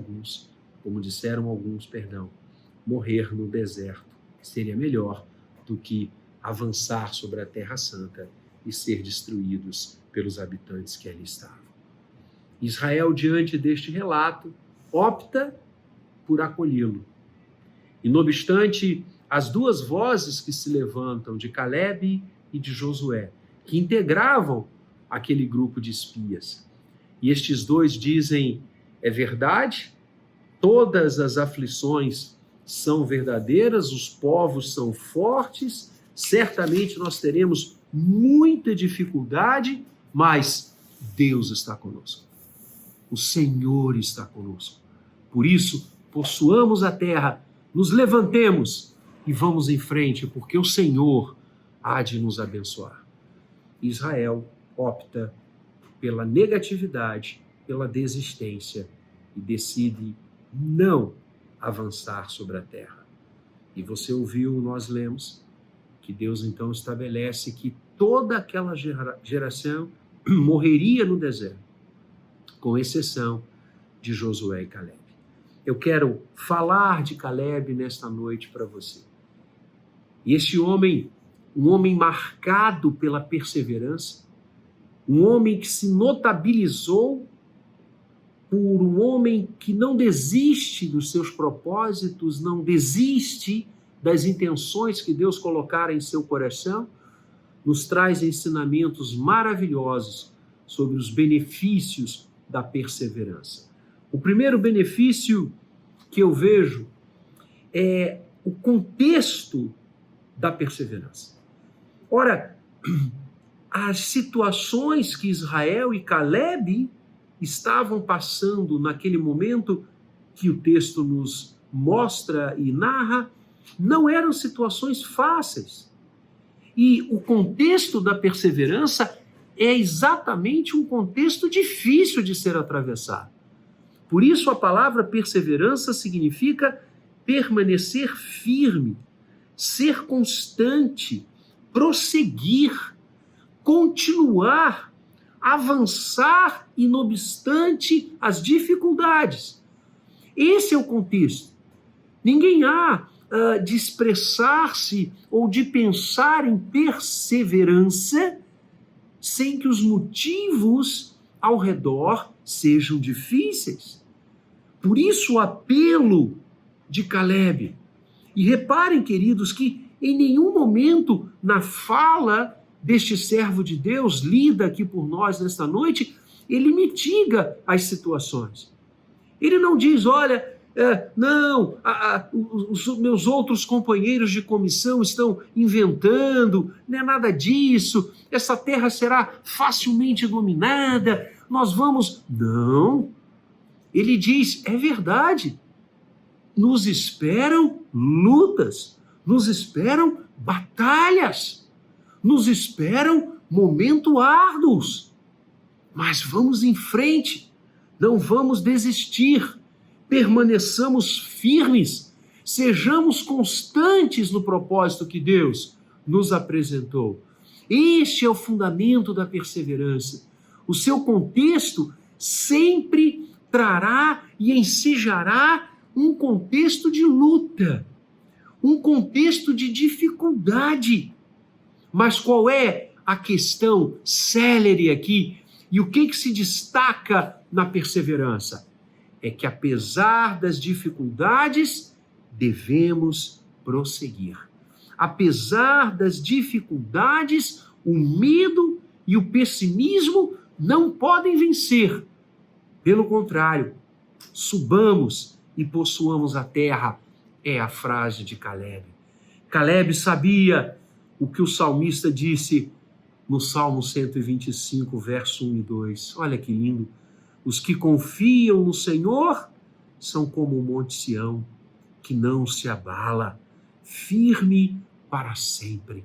alguns, morrer no deserto. Seria melhor do que avançar sobre a Terra Santa e ser destruídos pelos habitantes que ali estavam. Israel, diante deste relato, opta por acolhê-lo. E, não obstante, as duas vozes que se levantam de Calebe e de Josué, que integravam aquele grupo de espias. E estes dois dizem, é verdade, todas as aflições são verdadeiras, os povos são fortes, certamente nós teremos muita dificuldade, mas Deus está conosco. O Senhor está conosco. Por isso, possuamos a terra, nos levantemos e vamos em frente, porque o Senhor há de nos abençoar. Israel opta pela negatividade, pela desistência e decide não avançar sobre a terra. E você ouviu, nós lemos, que Deus então estabelece que toda aquela geração morreria no deserto, com exceção de Josué e Calebe. Eu quero falar de Calebe nesta noite para você. E este homem, um homem marcado pela perseverança, um homem que se notabilizou por um homem que não desiste dos seus propósitos, não desiste das intenções que Deus colocara em seu coração, nos traz ensinamentos maravilhosos sobre os benefícios da perseverança. O primeiro benefício que eu vejo é o contexto da perseverança. Ora, as situações que Israel e Caleb estavam passando naquele momento que o texto nos mostra e narra, não eram situações fáceis. E o contexto da perseverança é exatamente um contexto difícil de ser atravessado. Por isso a palavra perseverança significa permanecer firme, ser constante, prosseguir, continuar, avançar e não obstante as dificuldades. Esse é o contexto. Ninguém há de expressar-se ou de pensar em perseverança sem que os motivos ao redor sejam difíceis. Por isso o apelo de Caleb. E reparem, queridos, que em nenhum momento na fala deste servo de Deus, lida aqui por nós nesta noite, ele mitiga as situações. Ele não diz, olha, os meus outros companheiros de comissão estão inventando, não é nada disso, essa terra será facilmente dominada, nós vamos... Não, ele diz, é verdade, nos esperam lutas, nos esperam batalhas, nos esperam momentos árduos, mas vamos em frente, não vamos desistir, permaneçamos firmes, sejamos constantes no propósito que Deus nos apresentou. Este é o fundamento da perseverança. O seu contexto sempre trará e ensejará um contexto de luta, um contexto de dificuldade. Mas qual é a questão célere aqui? E o que se destaca na perseverança? É que apesar das dificuldades, devemos prosseguir. Apesar das dificuldades, o medo e o pessimismo não podem vencer. Pelo contrário, subamos e possuamos a terra, é a frase de Caleb. Caleb sabia o que o salmista disse no Salmo 125, verso 1 e 2. Olha que lindo. Os que confiam no Senhor são como o monte Sião, que não se abala, firme para sempre.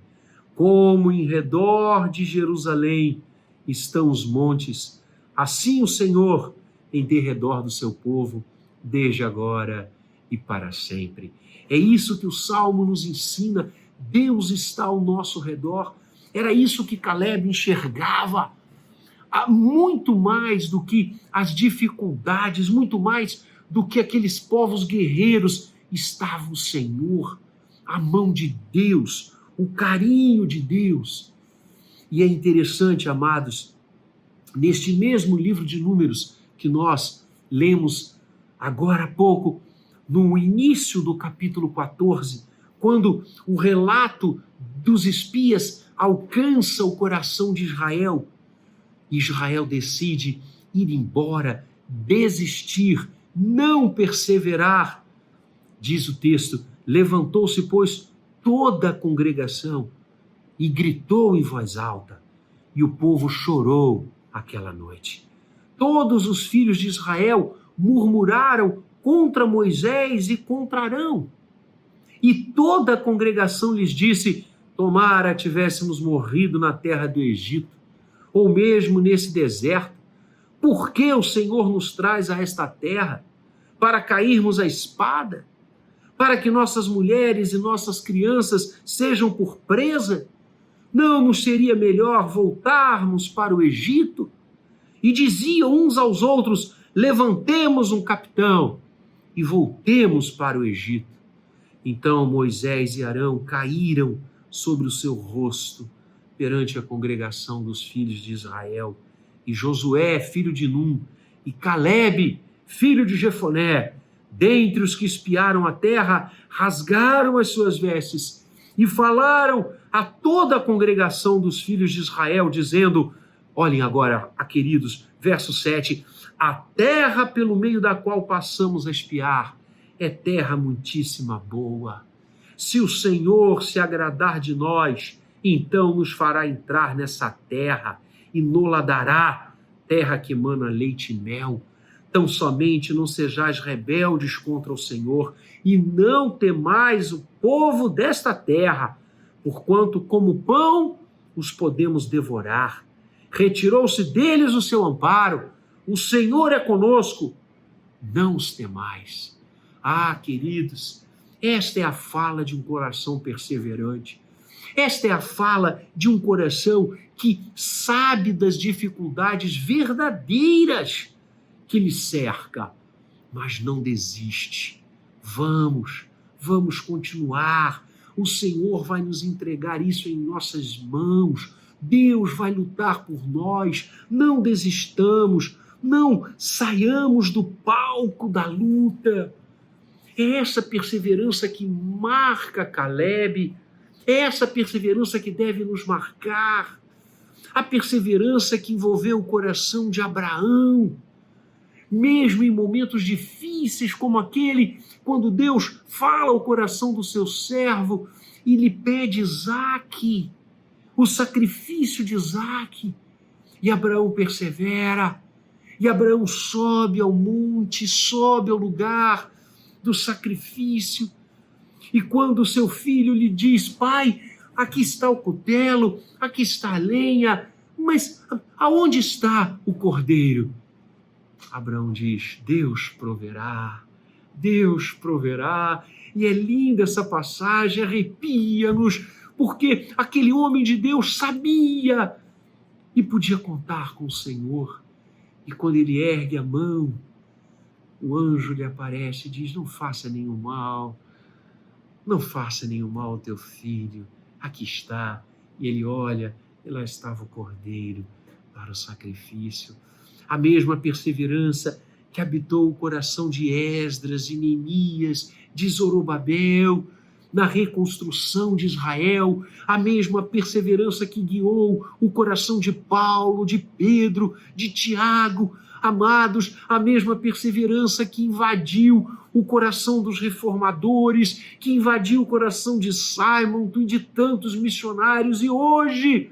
Como em redor de Jerusalém estão os montes, assim o Senhor em derredor do seu povo, desde agora e para sempre. É isso que o Salmo nos ensina. Deus está ao nosso redor. Era isso que Caleb enxergava. Muito mais do que as dificuldades, muito mais do que aqueles povos guerreiros, estava o Senhor, a mão de Deus, o carinho de Deus. E é interessante, amados, neste mesmo livro de Números que nós lemos agora há pouco, no início do capítulo 14, quando o relato dos espias alcança o coração de Israel, Israel decide ir embora, desistir, não perseverar. Diz o texto, levantou-se, pois, toda a congregação e gritou em voz alta, e o povo chorou aquela noite. Todos os filhos de Israel murmuraram contra Moisés e contra Arão. E toda a congregação lhes disse, tomara tivéssemos morrido na terra do Egito, ou mesmo nesse deserto. Por que o Senhor nos traz a esta terra? Para cairmos à espada? Para que nossas mulheres e nossas crianças sejam por presa? Não nos seria melhor voltarmos para o Egito? E diziam uns aos outros, levantemos um capitão e voltemos para o Egito. Então Moisés e Arão caíram sobre o seu rosto perante a congregação dos filhos de Israel. E Josué, filho de Num, e Caleb, filho de Jefoné, dentre os que espiaram a terra, rasgaram as suas vestes e falaram a toda a congregação dos filhos de Israel, dizendo, olhem agora, queridos, verso 7, a terra pelo meio da qual passamos a espiar é terra muitíssima boa. Se o Senhor se agradar de nós, então nos fará entrar nessa terra e nos-la dará, terra que emana leite e mel. Tão somente não sejais rebeldes contra o Senhor e não temais o povo desta terra, porquanto como pão os podemos devorar. Retirou-se deles o seu amparo, o Senhor é conosco, não os temais. Ah, queridos, esta é a fala de um coração perseverante. Esta é a fala de um coração que sabe das dificuldades verdadeiras que lhe cerca, mas não desiste. Vamos continuar. O Senhor vai nos entregar isso em nossas mãos. Deus vai lutar por nós. Não desistamos, não saiamos do palco da luta. É essa perseverança que marca Caleb, é essa perseverança que deve nos marcar, a perseverança que envolveu o coração de Abraão, mesmo em momentos difíceis como aquele, quando Deus fala ao coração do seu servo e lhe pede Isaque, o sacrifício de Isaque, e Abraão persevera, e Abraão sobe ao monte, sobe ao lugar do sacrifício, e quando o seu filho lhe diz: pai, aqui está o cutelo, aqui está a lenha, mas aonde está o cordeiro? Abraão diz: Deus proverá, e é linda essa passagem, arrepia-nos, porque aquele homem de Deus sabia e podia contar com o Senhor, e quando ele ergue a mão, o anjo lhe aparece e diz: não faça nenhum mal ao teu filho, aqui está. E ele olha, e lá estava o cordeiro para o sacrifício. A mesma perseverança que habitou o coração de Esdras, de Neemias, de Zorobabel, na reconstrução de Israel, a mesma perseverança que guiou o coração de Paulo, de Pedro, de Tiago, amados, a mesma perseverança que invadiu o coração dos reformadores, que invadiu o coração de Simon e de tantos missionários, e hoje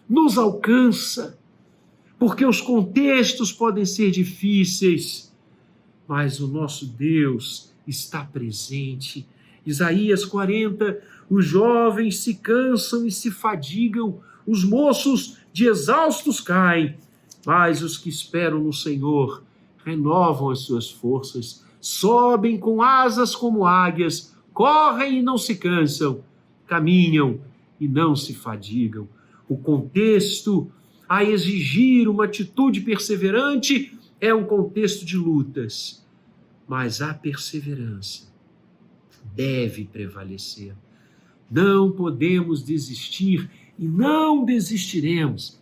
nos alcança, porque os contextos podem ser difíceis, mas o nosso Deus está presente. Isaías 40, os jovens se cansam e se fadigam, os moços de exaustos caem, mas os que esperam no Senhor renovam as suas forças, sobem com asas como águias, correm e não se cansam, caminham e não se fadigam. O contexto a exigir uma atitude perseverante é um contexto de lutas, mas a perseverança deve prevalecer. Não podemos desistir e não desistiremos.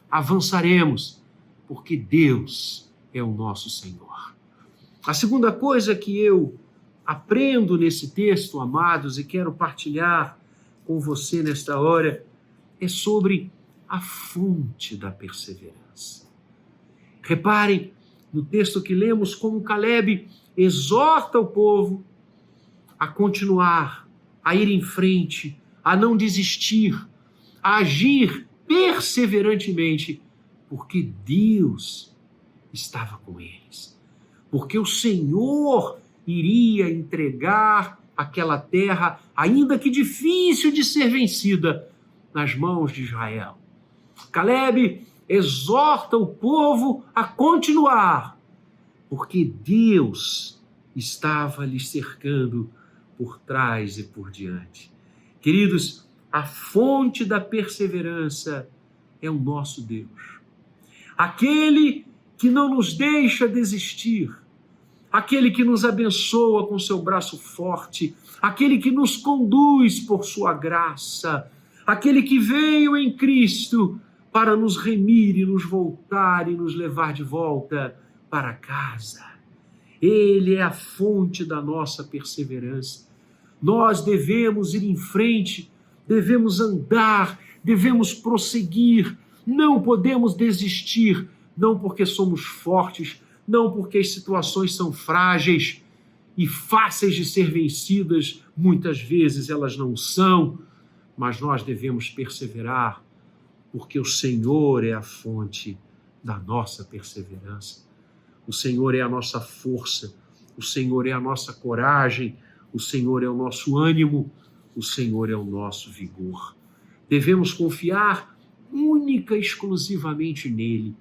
Avançaremos, porque Deus é o nosso Senhor. A segunda coisa que eu aprendo nesse texto, amados, e quero partilhar com você nesta hora, é sobre a fonte da perseverança. Reparem no texto que lemos como Caleb exorta o povo a continuar, a ir em frente, a não desistir, a agir perseverantemente, porque Deus estava com eles. Porque o Senhor iria entregar aquela terra, ainda que difícil de ser vencida, nas mãos de Israel. Caleb exorta o povo a continuar, porque Deus estava lhes cercando por trás e por diante. Queridos, a fonte da perseverança é o nosso Deus. Aquele que não nos deixa desistir, aquele que nos abençoa com seu braço forte, aquele que nos conduz por sua graça, aquele que veio em Cristo para nos remir e nos voltar e nos levar de volta para casa. Ele é a fonte da nossa perseverança. Nós devemos ir em frente, devemos andar, devemos prosseguir, não podemos desistir, não porque somos fortes, não porque as situações são frágeis, e fáceis de ser vencidas, muitas vezes elas não são, mas nós devemos perseverar, porque o Senhor é a fonte da nossa perseverança. O Senhor é a nossa força, o Senhor é a nossa coragem, o Senhor é o nosso ânimo, o Senhor é o nosso vigor. Devemos confiar única e exclusivamente nele.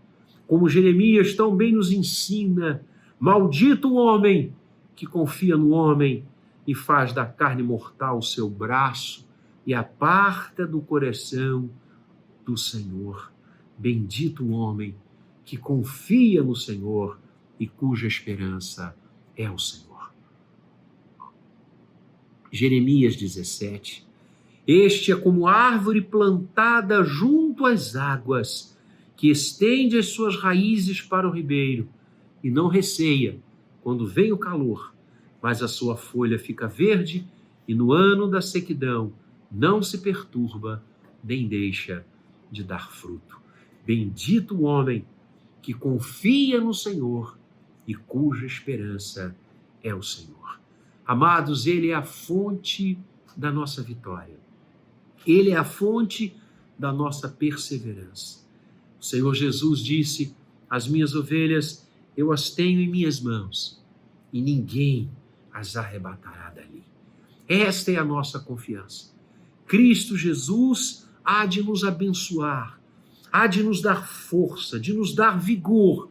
Como Jeremias tão bem nos ensina, maldito o homem que confia no homem e faz da carne mortal o seu braço e aparta do coração do Senhor. Bendito o homem que confia no Senhor e cuja esperança é o Senhor. Jeremias 17. Este é como árvore plantada junto às águas, que estende as suas raízes para o ribeiro e não receia quando vem o calor, mas a sua folha fica verde e no ano da sequidão não se perturba, nem deixa de dar fruto. Bendito o homem que confia no Senhor e cuja esperança é o Senhor. Amados, ele é a fonte da nossa vitória. Ele é a fonte da nossa perseverança. O Senhor Jesus disse: as minhas ovelhas eu as tenho em minhas mãos e ninguém as arrebatará dali. Esta é a nossa confiança. Cristo Jesus há de nos abençoar, há de nos dar força, de nos dar vigor,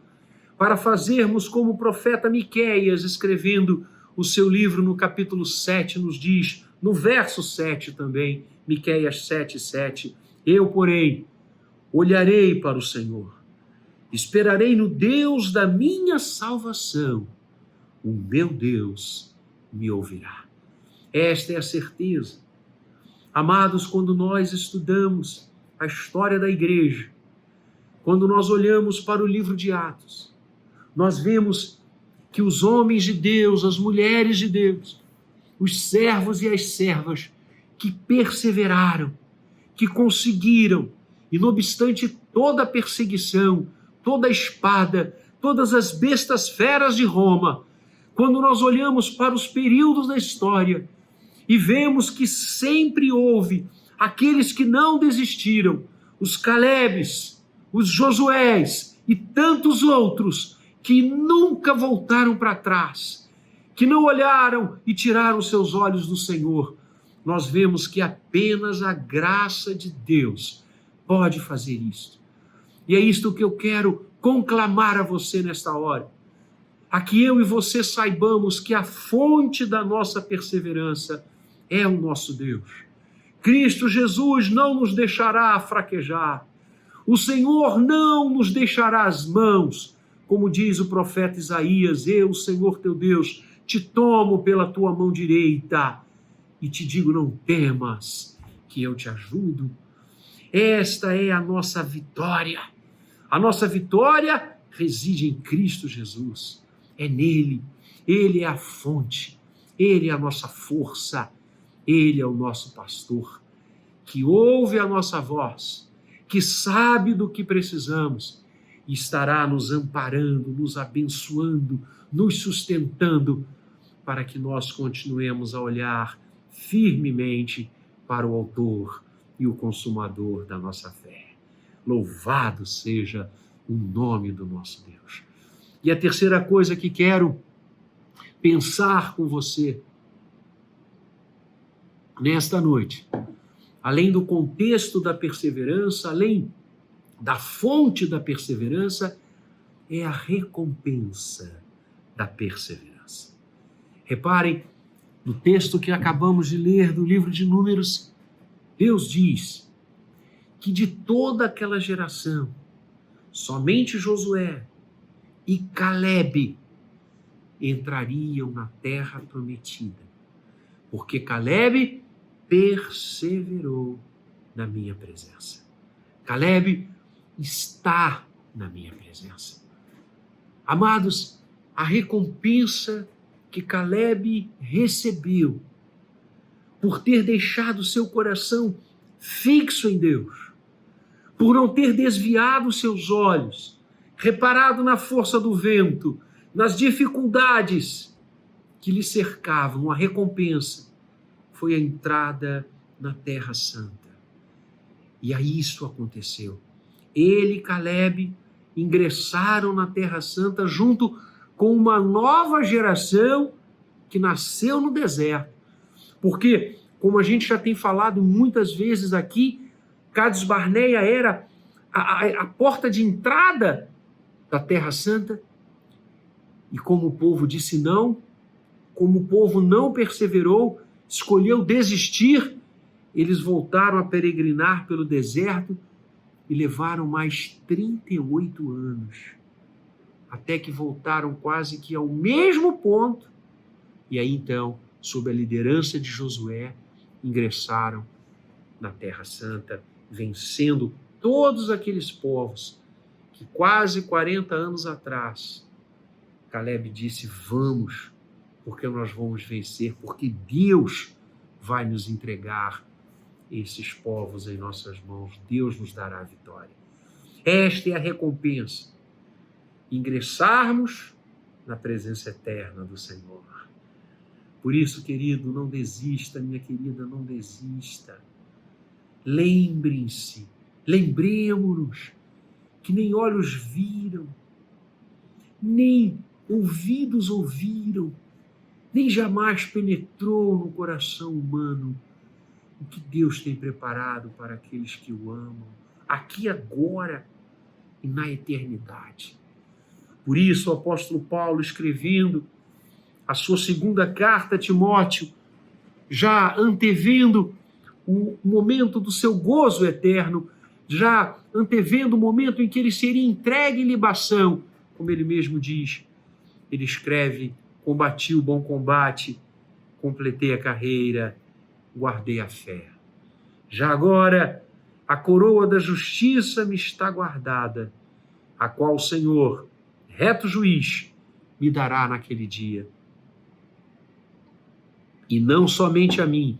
para fazermos como o profeta Miqueias, escrevendo o seu livro no capítulo 7, nos diz, no verso 7 também, Miqueias 7:7, eu, porém, olharei para o Senhor, esperarei no Deus da minha salvação, o meu Deus me ouvirá. Esta é a certeza. Amados, quando nós estudamos a história da igreja, quando nós olhamos para o livro de Atos, nós vemos que os homens de Deus, as mulheres de Deus, os servos e as servas que perseveraram, que conseguiram, e não obstante toda a perseguição, toda a espada, todas as bestas feras de Roma, quando nós olhamos para os períodos da história e vemos que sempre houve aqueles que não desistiram, os Calebes, os Josués e tantos outros que nunca voltaram para trás, que não olharam e tiraram seus olhos do Senhor, nós vemos que apenas a graça de Deus pode fazer isto. E é isto que eu quero conclamar a você nesta hora. A que eu e você saibamos que a fonte da nossa perseverança é o nosso Deus. Cristo Jesus não nos deixará fraquejar. O Senhor não nos deixará as mãos. Como diz o profeta Isaías, eu, Senhor teu Deus, te tomo pela tua mão direita e te digo, não temas, que eu te ajudo. Esta é a nossa vitória. A nossa vitória reside em Cristo Jesus. É nele. Ele é a fonte. Ele é a nossa força. Ele é o nosso pastor, que ouve a nossa voz, que sabe do que precisamos e estará nos amparando, nos abençoando, nos sustentando, para que nós continuemos a olhar firmemente para o autor e o consumador da nossa fé. Louvado seja o nome do nosso Deus. E a terceira coisa que quero pensar com você nesta noite, além do contexto da perseverança, além da fonte da perseverança, é a recompensa da perseverança. Reparem, no texto que acabamos de ler do livro de Números, Deus diz que de toda aquela geração, somente Josué e Calebe entrariam na terra prometida, porque Calebe perseverou na minha presença. Calebe está na minha presença. Amados, a recompensa que Calebe recebeu por ter deixado seu coração fixo em Deus, por não ter desviado seus olhos, reparado na força do vento, nas dificuldades, que lhe cercavam, a recompensa, foi a entrada na Terra Santa. E aí isso aconteceu. Ele e Caleb ingressaram na Terra Santa junto com uma nova geração que nasceu no deserto. Porque, como a gente já tem falado muitas vezes aqui, Cades Barneia era a porta de entrada da Terra Santa. E como o povo disse não, como o povo não perseverou, escolheu desistir, eles voltaram a peregrinar pelo deserto e levaram mais 38 anos, até que voltaram quase que ao mesmo ponto. E aí então, sob a liderança de Josué, ingressaram na Terra Santa, vencendo todos aqueles povos que quase 40 anos atrás, Caleb disse: vamos, porque nós vamos vencer, porque Deus vai nos entregar esses povos em nossas mãos. Deus nos dará a vitória. Esta é a recompensa. Ingressarmos na presença eterna do Senhor. Por isso, querido, não desista, minha querida, não desista. Lembrem-se, lembremos-nos que nem olhos viram, nem ouvidos ouviram, nem jamais penetrou no coração humano o que Deus tem preparado para aqueles que o amam, aqui agora e na eternidade. Por isso o apóstolo Paulo, escrevendo a sua segunda carta a Timóteo, já antevendo o momento do seu gozo eterno, já antevendo o momento em que ele seria entregue em libação, como ele mesmo diz, ele escreve: combati o bom combate, completei a carreira, guardei a fé. Já agora, a coroa da justiça me está guardada, a qual o Senhor, reto juiz, me dará naquele dia. E não somente a mim,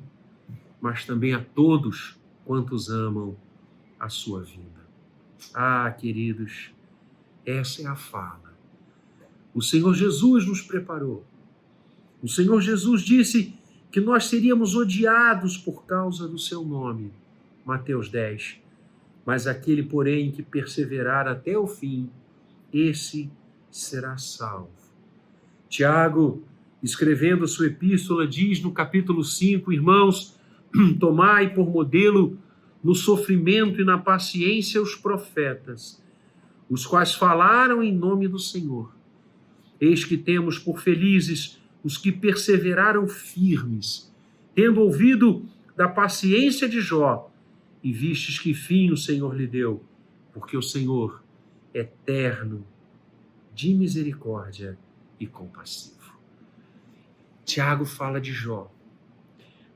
mas também a todos quantos amam a sua vinda. Ah, queridos, essa é a fala. O Senhor Jesus nos preparou. O Senhor Jesus disse que nós seríamos odiados por causa do seu nome. Mateus 10. Mas aquele, porém, que perseverar até o fim, esse será salvo. Tiago, escrevendo sua epístola, diz no capítulo 5, irmãos, tomai por modelo no sofrimento e na paciência os profetas, os quais falaram em nome do Senhor. Eis que temos por felizes os que perseveraram firmes, tendo ouvido da paciência de Jó, e vistes que fim o Senhor lhe deu, porque o Senhor é eterno, de misericórdia e compassivo. Tiago fala de Jó,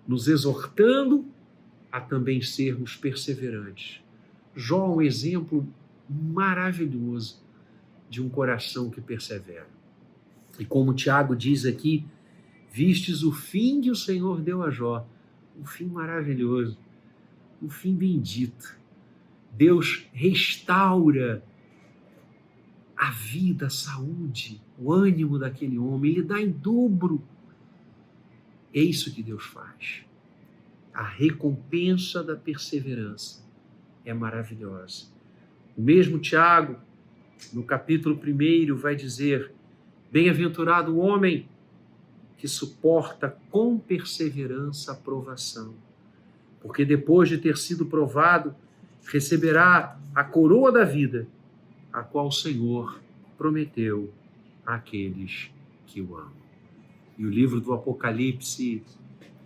nos exortando a também sermos perseverantes. Jó é um exemplo maravilhoso de um coração que persevera. E como Tiago diz aqui, vistes o fim que o Senhor deu a Jó, um fim maravilhoso, um fim bendito. Deus restaura a vida, a saúde, o ânimo daquele homem, ele dá em dobro. É isso que Deus faz. A recompensa da perseverança é maravilhosa. O mesmo Tiago, no capítulo 1, vai dizer: bem-aventurado o homem que suporta com perseverança a provação, porque depois de ter sido provado, receberá a coroa da vida, a qual o Senhor prometeu àqueles que o amam. E o livro do Apocalipse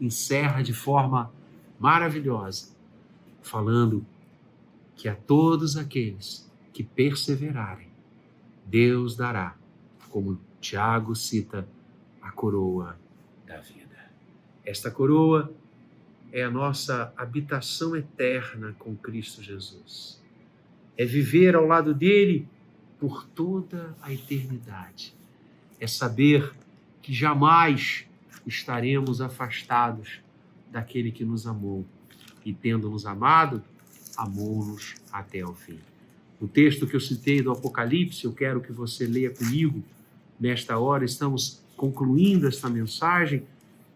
encerra de forma maravilhosa, falando que a todos aqueles que perseverarem, Deus dará, como Tiago cita, a coroa da vida. Esta coroa é a nossa habitação eterna com Cristo Jesus. É viver ao lado dele por toda a eternidade. É saber que jamais estaremos afastados daquele que nos amou. E tendo nos amado, amou-nos até o fim. O texto que eu citei do Apocalipse, eu quero que você leia comigo nesta hora. Estamos concluindo esta mensagem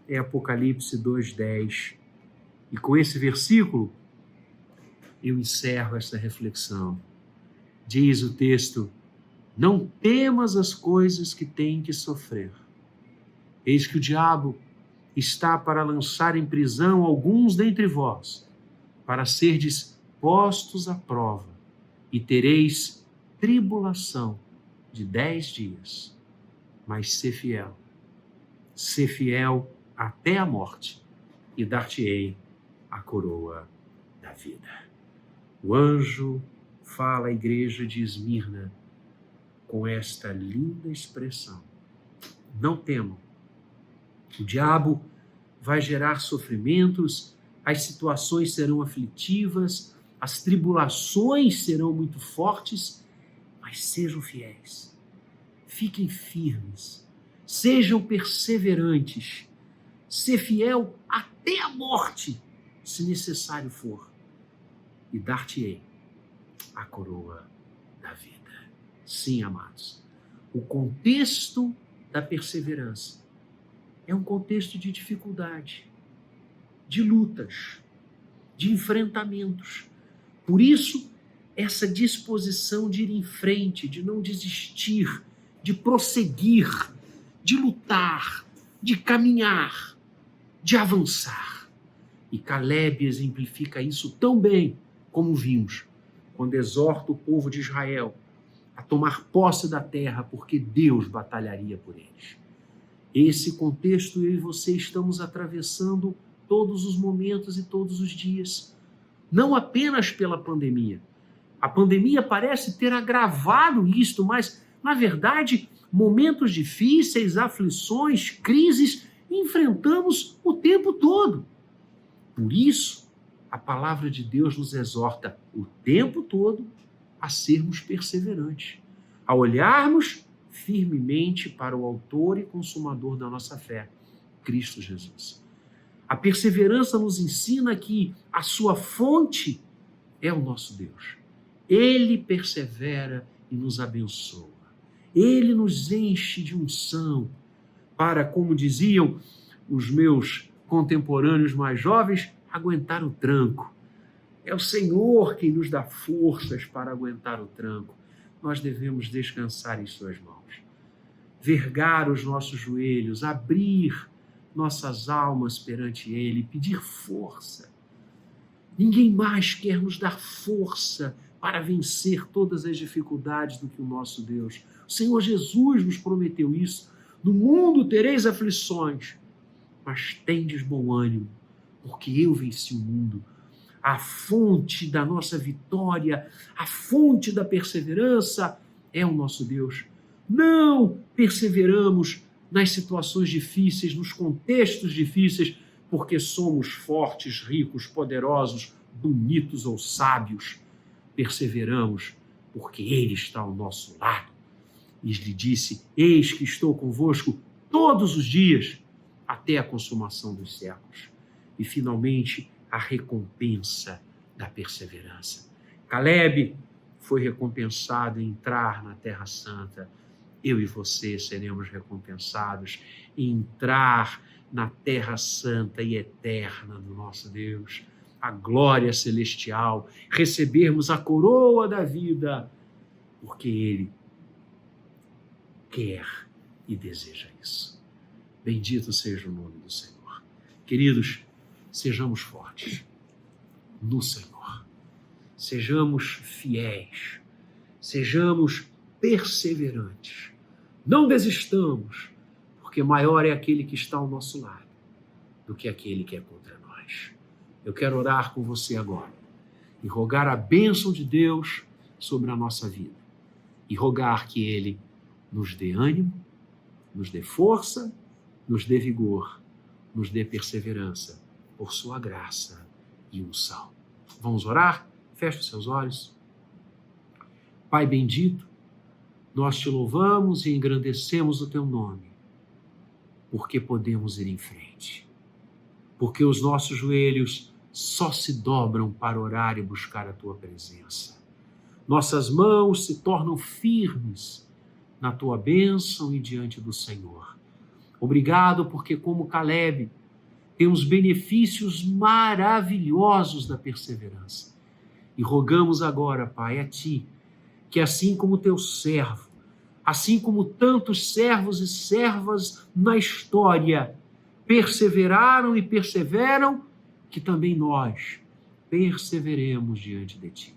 é Apocalipse 2:10. E com esse versículo eu encerro esta reflexão. Diz o texto: não temas as coisas que tem que sofrer. Eis que o diabo está para lançar em prisão alguns dentre vós, para serdes postos à prova, e tereis tribulação de 10 dias. Mas sê fiel até a morte, e dar-te-ei a coroa da vida. O anjo fala à igreja de Esmirna com esta linda expressão: não temam. O diabo vai gerar sofrimentos, as situações serão aflitivas, as tribulações serão muito fortes, mas sejam fiéis, fiquem firmes, sejam perseverantes, ser fiel até a morte, se necessário for, e dar-te-ei a coroa da vida. Sim, amados, o contexto da perseverança é um contexto de dificuldade, de lutas, de enfrentamentos. Por isso, essa disposição de ir em frente, de não desistir, de prosseguir, de lutar, de caminhar, de avançar. E Caleb exemplifica isso tão bem como vimos, quando exorta o povo de Israel a tomar posse da terra, porque Deus batalharia por eles. Esse contexto eu e você estamos atravessando todos os momentos e todos os dias, não apenas pela pandemia. A pandemia parece ter agravado isto, mas, na verdade, momentos difíceis, aflições, crises, enfrentamos o tempo todo. Por isso, a palavra de Deus nos exorta o tempo todo a sermos perseverantes, a olharmos firmemente para o autor e consumador da nossa fé, Cristo Jesus. A perseverança nos ensina que a sua fonte é o nosso Deus. Ele persevera e nos abençoa. Ele nos enche de unção para, como diziam os meus contemporâneos mais jovens, aguentar o tranco. É o Senhor quem nos dá forças para aguentar o tranco. Nós devemos descansar em suas mãos, vergar os nossos joelhos, abrir nossas almas perante Ele, pedir força. Ninguém mais quer nos dar força para vencer todas as dificuldades do que o nosso Deus. O Senhor Jesus nos prometeu isso. No mundo tereis aflições, mas tendes bom ânimo, porque eu venci o mundo. A fonte da nossa vitória, a fonte da perseverança é o nosso Deus. Não perseveramos nas situações difíceis, nos contextos difíceis, porque somos fortes, ricos, poderosos, bonitos ou sábios. Perseveramos porque Ele está ao nosso lado. E lhe disse: eis que estou convosco todos os dias, até a consumação dos séculos. E finalmente, a recompensa da perseverança. Caleb foi recompensado em entrar na Terra Santa. Eu e você seremos recompensados em entrar na Terra Santa e eterna do nosso Deus, a glória celestial, recebermos a coroa da vida, porque Ele quer e deseja isso. Bendito seja o nome do Senhor. Queridos, sejamos fortes no Senhor, sejamos fiéis, sejamos perseverantes, não desistamos, porque maior é aquele que está ao nosso lado do que aquele que é contra nós. Eu quero orar com você agora e rogar a bênção de Deus sobre a nossa vida e rogar que Ele nos dê ânimo, nos dê força, nos dê vigor, nos dê perseverança, por sua graça e unção. Vamos orar? Feche os seus olhos. Pai bendito, nós te louvamos e engrandecemos o teu nome, porque podemos ir em frente, porque os nossos joelhos só se dobram para orar e buscar a tua presença. Nossas mãos se tornam firmes na tua bênção e diante do Senhor. Obrigado porque, como Caleb, temos benefícios maravilhosos da perseverança. E rogamos agora, Pai, a Ti, que assim como teu servo, assim como tantos servos e servas na história perseveraram e perseveram, que também nós perseveremos diante de Ti.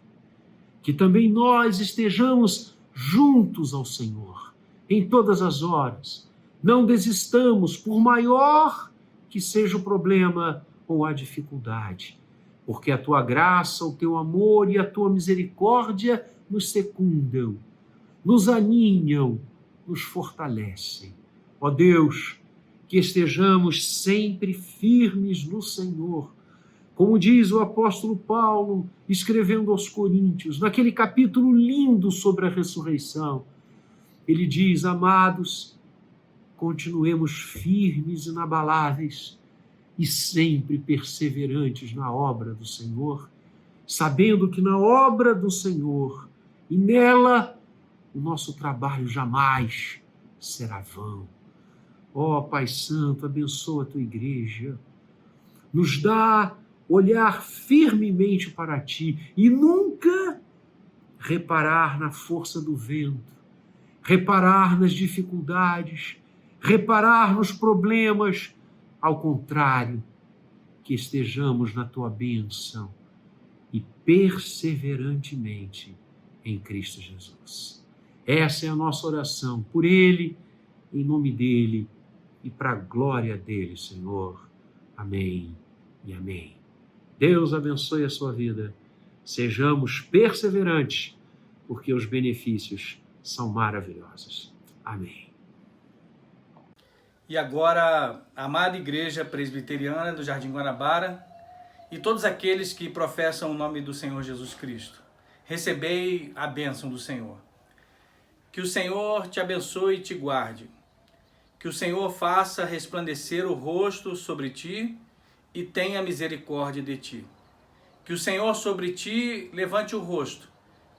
Que também nós estejamos juntos ao Senhor, em todas as horas. Não desistamos, por maior que seja o problema ou a dificuldade, porque a Tua graça, o Teu amor e a Tua misericórdia nos secundam, nos aninham, nos fortalecem. Ó Deus, que estejamos sempre firmes no Senhor, como diz o apóstolo Paulo, escrevendo aos Coríntios, naquele capítulo lindo sobre a ressurreição. Ele diz: amados, continuemos firmes e inabaláveis e sempre perseverantes na obra do Senhor, sabendo que na obra do Senhor e nela o nosso trabalho jamais será vão. Ó Pai Santo, abençoa a Tua igreja, nos dá olhar firmemente para Ti e nunca reparar na força do vento, reparar nas dificuldades, reparar nos problemas. Ao contrário, que estejamos na Tua bênção e perseverantemente em Cristo Jesus. Essa é a nossa oração por Ele, em nome dEle e para a glória dEle, Senhor. Amém e amém. Deus abençoe a sua vida. Sejamos perseverantes, porque os benefícios são maravilhosos. Amém. E agora, amada Igreja Presbiteriana do Jardim Guanabara e todos aqueles que professam o nome do Senhor Jesus Cristo, recebei a bênção do Senhor. Que o Senhor te abençoe e te guarde. Que o Senhor faça resplandecer o rosto sobre ti e tenha misericórdia de ti. Que o Senhor sobre ti levante o rosto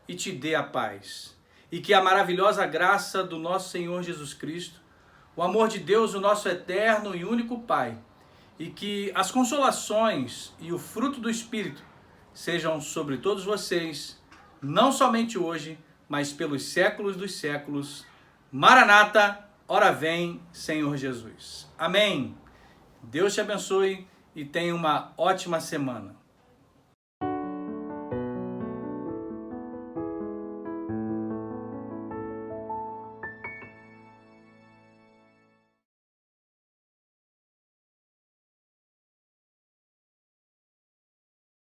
e te dê a paz. E que a maravilhosa graça do nosso Senhor Jesus Cristo, o amor de Deus, o nosso eterno e único Pai, e que as consolações e o fruto do Espírito sejam sobre todos vocês, não somente hoje, mas pelos séculos dos séculos. Maranata, ora vem, Senhor Jesus. Amém. Deus te abençoe e tenha uma ótima semana.